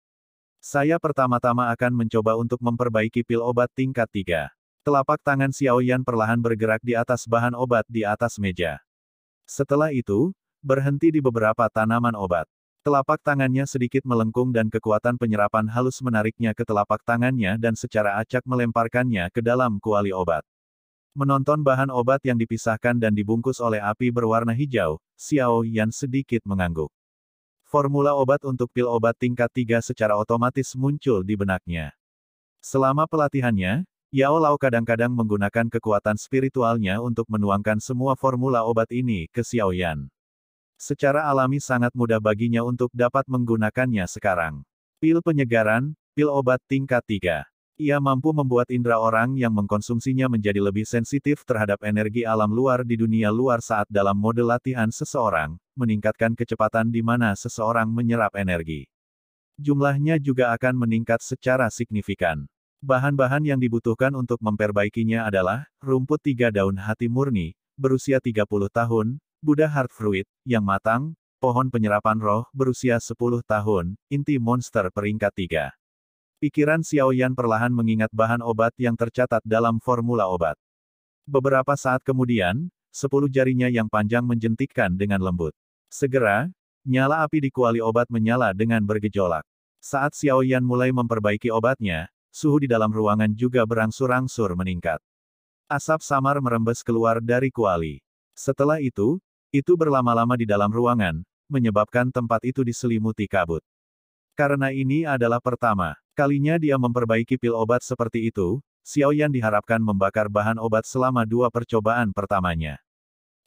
Saya pertama-tama akan mencoba untuk memperbaiki pil obat tingkat 3. Telapak tangan Xiao Yan perlahan bergerak di atas bahan obat di atas meja. Setelah itu, berhenti di beberapa tanaman obat. Telapak tangannya sedikit melengkung dan kekuatan penyerapan halus menariknya ke telapak tangannya dan secara acak melemparkannya ke dalam kuali obat. Menonton bahan obat yang dipisahkan dan dibungkus oleh api berwarna hijau, Xiao Yan sedikit mengangguk. Formula obat untuk pil obat tingkat 3 secara otomatis muncul di benaknya. Selama pelatihannya, Yao Lao kadang-kadang menggunakan kekuatan spiritualnya untuk menuangkan semua formula obat ini ke Xiao Yan. Secara alami sangat mudah baginya untuk dapat menggunakannya sekarang. Pil penyegaran, pil obat tingkat 3. Ia mampu membuat indera orang yang mengkonsumsinya menjadi lebih sensitif terhadap energi alam luar di dunia luar saat dalam mode latihan seseorang, meningkatkan kecepatan di mana seseorang menyerap energi. Jumlahnya juga akan meningkat secara signifikan. Bahan-bahan yang dibutuhkan untuk memperbaikinya adalah, rumput 3 daun hati murni, berusia 30 tahun, Buddha Heart Fruit, yang matang, pohon penyerapan roh, berusia 10 tahun, inti monster peringkat 3. Pikiran Xiao Yan perlahan mengingat bahan obat yang tercatat dalam formula obat. Beberapa saat kemudian, 10 jarinya yang panjang menjentikkan dengan lembut. Segera, nyala api di kuali obat menyala dengan bergejolak. Saat Xiao Yan mulai memperbaiki obatnya, suhu di dalam ruangan juga berangsur-angsur meningkat. Asap samar merembes keluar dari kuali. Setelah itu berlama-lama di dalam ruangan, menyebabkan tempat itu diselimuti kabut. Karena ini adalah pertama kalinya dia memperbaiki pil obat seperti itu, Xiao Yan diharapkan membakar bahan obat selama 2 percobaan pertamanya.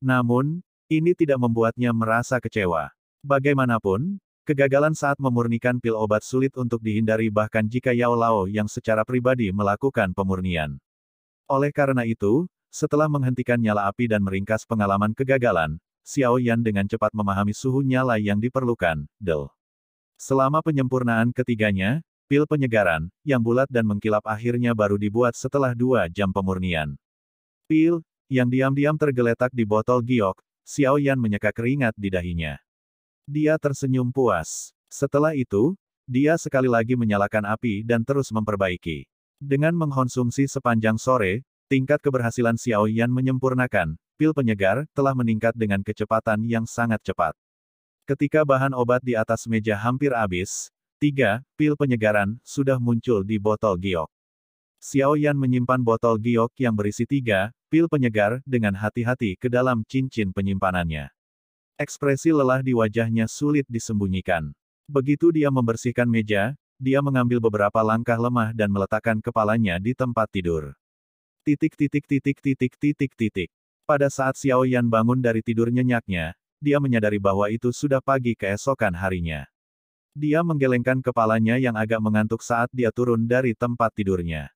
Namun, ini tidak membuatnya merasa kecewa. Bagaimanapun, kegagalan saat memurnikan pil obat sulit untuk dihindari bahkan jika Yao Lao yang secara pribadi melakukan pemurnian. Oleh karena itu, setelah menghentikan nyala api dan meringkas pengalaman kegagalan, Xiao Yan dengan cepat memahami suhu nyala yang diperlukan, Selama penyempurnaan ketiganya, pil penyegaran, yang bulat dan mengkilap akhirnya baru dibuat setelah 2 jam pemurnian. Pil, yang diam-diam tergeletak di botol giok, Xiao Yan menyeka keringat di dahinya. Dia tersenyum puas. Setelah itu, dia sekali lagi menyalakan api dan terus memperbaiki. Dengan mengkonsumsi sepanjang sore, tingkat keberhasilan Xiao Yan menyempurnakan pil penyegar telah meningkat dengan kecepatan yang sangat cepat. Ketika bahan obat di atas meja hampir habis, 3 pil penyegaran sudah muncul di botol giok. Xiao Yan menyimpan botol giok yang berisi 3 pil penyegar dengan hati-hati ke dalam cincin penyimpanannya. Ekspresi lelah di wajahnya sulit disembunyikan. Begitu dia membersihkan meja, dia mengambil beberapa langkah lemah dan meletakkan kepalanya di tempat tidur. Pada saat Xiao Yan bangun dari tidur nyenyaknya, dia menyadari bahwa itu sudah pagi keesokan harinya. Dia menggelengkan kepalanya yang agak mengantuk saat dia turun dari tempat tidurnya.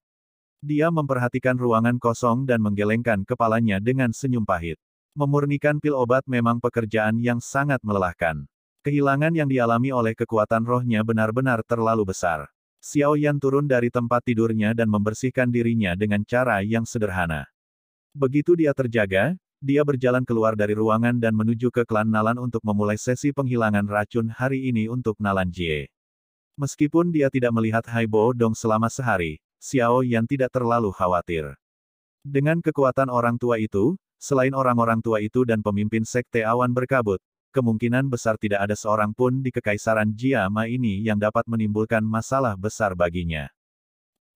Dia memperhatikan ruangan kosong dan menggelengkan kepalanya dengan senyum pahit. Memurnikan pil obat memang pekerjaan yang sangat melelahkan. Kehilangan yang dialami oleh kekuatan rohnya benar-benar terlalu besar. Xiao Yan turun dari tempat tidurnya dan membersihkan dirinya dengan cara yang sederhana. Begitu dia terjaga, dia berjalan keluar dari ruangan dan menuju ke klan Nalan untuk memulai sesi penghilangan racun hari ini untuk Nalan Jie. Meskipun dia tidak melihat Haibo Dong selama sehari, Xiao Yan tidak terlalu khawatir. Dengan kekuatan orang tua itu, selain orang-orang tua itu dan pemimpin sekte awan berkabut, kemungkinan besar tidak ada seorang pun di Kekaisaran Jiama ini yang dapat menimbulkan masalah besar baginya.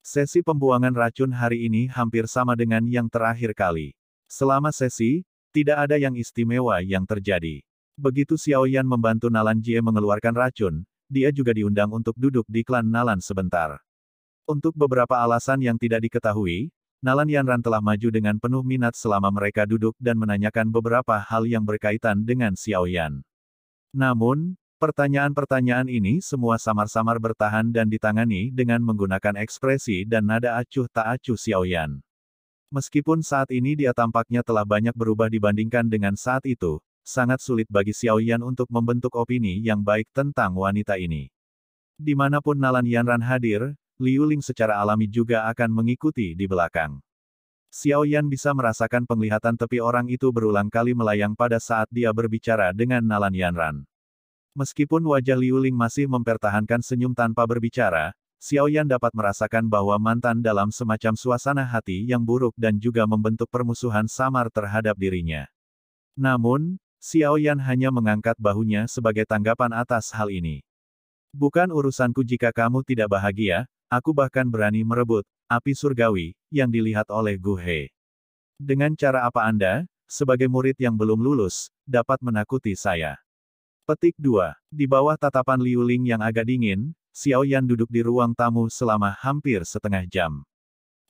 Sesi pembuangan racun hari ini hampir sama dengan yang terakhir kali. Selama sesi, tidak ada yang istimewa yang terjadi. Begitu Xiao Yan membantu Nalan Jie mengeluarkan racun, dia juga diundang untuk duduk di klan Nalan sebentar. Untuk beberapa alasan yang tidak diketahui, Nalan Yanran telah maju dengan penuh minat selama mereka duduk dan menanyakan beberapa hal yang berkaitan dengan Xiao Yan. Namun, pertanyaan-pertanyaan ini semua samar-samar bertahan dan ditangani dengan menggunakan ekspresi dan nada acuh tak acuh Xiao Yan. Meskipun saat ini dia tampaknya telah banyak berubah dibandingkan dengan saat itu, sangat sulit bagi Xiao Yan untuk membentuk opini yang baik tentang wanita ini. Dimanapun Nalan Yanran hadir, Liu Ling secara alami juga akan mengikuti di belakang. Xiao Yan bisa merasakan penglihatan tepi orang itu berulang kali melayang pada saat dia berbicara dengan Nalan Yanran. Meskipun wajah Liu Ling masih mempertahankan senyum tanpa berbicara, Xiao Yan dapat merasakan bahwa mantan dalam semacam suasana hati yang buruk dan juga membentuk permusuhan samar terhadap dirinya. Namun, Xiao Yan hanya mengangkat bahunya sebagai tanggapan atas hal ini. Bukan urusanku jika kamu tidak bahagia, aku bahkan berani merebut api surgawi yang dilihat oleh Gu He. Dengan cara apa Anda, sebagai murid yang belum lulus, dapat menakuti saya? Petik 2. Di bawah tatapan Liu Ling yang agak dingin, Xiao Yan duduk di ruang tamu selama hampir setengah jam.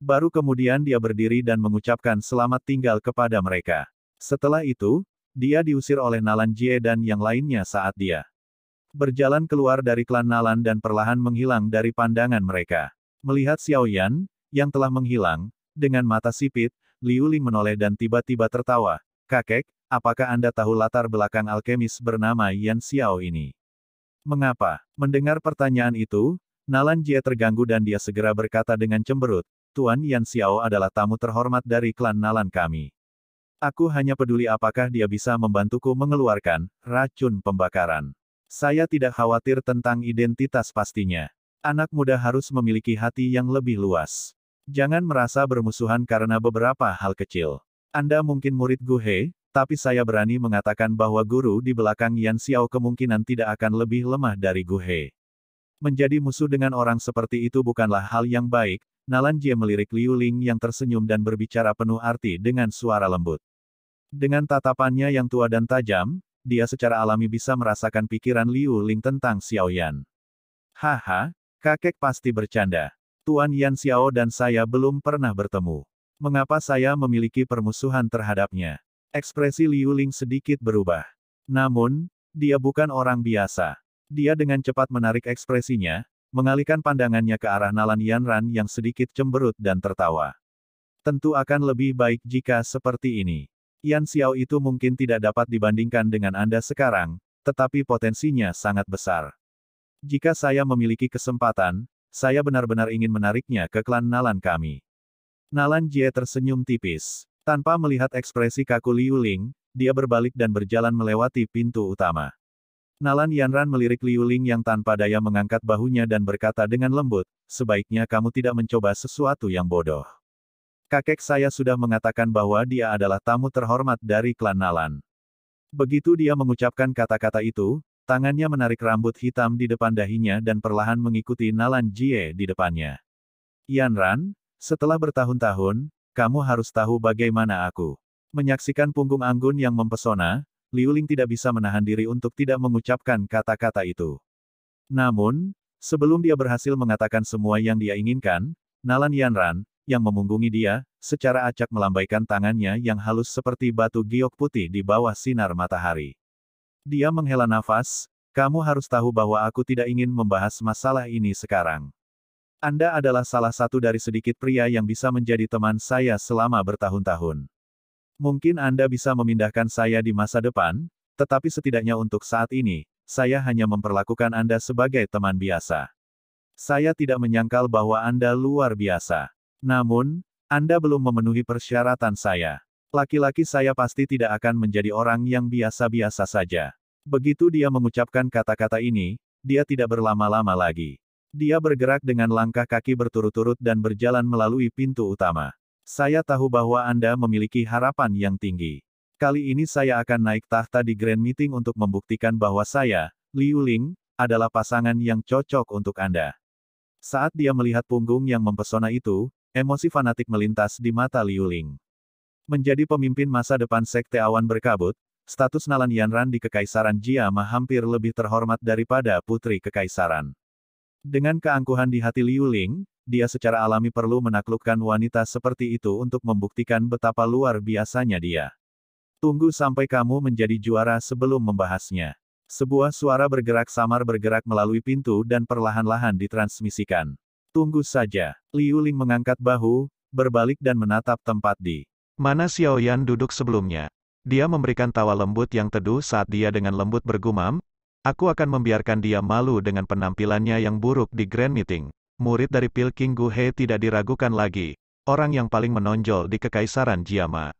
Baru kemudian dia berdiri dan mengucapkan selamat tinggal kepada mereka. Setelah itu, dia diusir oleh Nalan Jie dan yang lainnya saat dia berjalan keluar dari klan Nalan dan perlahan menghilang dari pandangan mereka. Melihat Xiao Yan, yang telah menghilang, dengan mata sipit, Liu Ling menoleh dan tiba-tiba tertawa. Kakek, apakah Anda tahu latar belakang alkemis bernama Yan Xiao ini? Mengapa? Mendengar pertanyaan itu, Nalan Jie terganggu dan dia segera berkata dengan cemberut, Tuan Yan Xiao adalah tamu terhormat dari klan Nalan kami. Aku hanya peduli apakah dia bisa membantuku mengeluarkan racun pembakaran. Saya tidak khawatir tentang identitas pastinya. Anak muda harus memiliki hati yang lebih luas. Jangan merasa bermusuhan karena beberapa hal kecil. Anda mungkin murid Gu He, tapi saya berani mengatakan bahwa guru di belakang Yan Xiao kemungkinan tidak akan lebih lemah dari Gu He. Menjadi musuh dengan orang seperti itu bukanlah hal yang baik. Nalan Jie melirik Liu Ling yang tersenyum dan berbicara penuh arti dengan suara lembut. Dengan tatapannya yang tua dan tajam, dia secara alami bisa merasakan pikiran Liu Ling tentang Xiao Yan. Haha, kakek pasti bercanda. Tuan Yan Xiao dan saya belum pernah bertemu. Mengapa saya memiliki permusuhan terhadapnya? Ekspresi Liu Ling sedikit berubah. Namun, dia bukan orang biasa. Dia dengan cepat menarik ekspresinya, mengalihkan pandangannya ke arah Nalan Yanran yang sedikit cemberut dan tertawa. Tentu akan lebih baik jika seperti ini. Yan Xiao itu mungkin tidak dapat dibandingkan dengan Anda sekarang, tetapi potensinya sangat besar. Jika saya memiliki kesempatan, saya benar-benar ingin menariknya ke klan Nalan kami. Nalan Jie tersenyum tipis. Tanpa melihat ekspresi kaku Liu Ling, dia berbalik dan berjalan melewati pintu utama. Nalan Yanran melirik Liu Ling yang tanpa daya mengangkat bahunya dan berkata dengan lembut, sebaiknya kamu tidak mencoba sesuatu yang bodoh. Kakek saya sudah mengatakan bahwa dia adalah tamu terhormat dari klan Nalan. Begitu dia mengucapkan kata-kata itu, tangannya menarik rambut hitam di depan dahinya dan perlahan mengikuti Nalan Jie di depannya. Yanran, setelah bertahun-tahun, kamu harus tahu bagaimana aku. Menyaksikan punggung anggun yang mempesona, Liu Ling tidak bisa menahan diri untuk tidak mengucapkan kata-kata itu. Namun, sebelum dia berhasil mengatakan semua yang dia inginkan, Nalan Yanran, yang memunggungi dia, secara acak melambaikan tangannya yang halus seperti batu giok putih di bawah sinar matahari. Dia menghela nafas, kamu harus tahu bahwa aku tidak ingin membahas masalah ini sekarang. Anda adalah salah satu dari sedikit pria yang bisa menjadi teman saya selama bertahun-tahun. Mungkin Anda bisa memindahkan saya di masa depan, tetapi setidaknya untuk saat ini, saya hanya memperlakukan Anda sebagai teman biasa. Saya tidak menyangkal bahwa Anda luar biasa. Namun, Anda belum memenuhi persyaratan saya. Laki-laki saya pasti tidak akan menjadi orang yang biasa-biasa saja. Begitu dia mengucapkan kata-kata ini, dia tidak berlama-lama lagi. Dia bergerak dengan langkah kaki berturut-turut dan berjalan melalui pintu utama. Saya tahu bahwa Anda memiliki harapan yang tinggi. Kali ini saya akan naik tahta di Grand Meeting untuk membuktikan bahwa saya, Liu Ling, adalah pasangan yang cocok untuk Anda. Saat dia melihat punggung yang mempesona itu, emosi fanatik melintas di mata Liu Ling. Menjadi pemimpin masa depan Sekte Awan Berkabut, status Nalan Yanran di Kekaisaran Jiama hampir lebih terhormat daripada Putri Kekaisaran. Dengan keangkuhan di hati Liu Ling, dia secara alami perlu menaklukkan wanita seperti itu untuk membuktikan betapa luar biasanya dia. Tunggu sampai kamu menjadi juara sebelum membahasnya. Sebuah suara bergerak samar bergerak melalui pintu dan perlahan-lahan ditransmisikan. Tunggu saja. Liu Ling mengangkat bahu, berbalik dan menatap tempat di mana Xiao Yan duduk sebelumnya. Dia memberikan tawa lembut yang teduh saat dia dengan lembut bergumam, aku akan membiarkan dia malu dengan penampilannya yang buruk di Grand Meeting. Murid dari Pil King Gu He tidak diragukan lagi. Orang yang paling menonjol di Kekaisaran Jiama.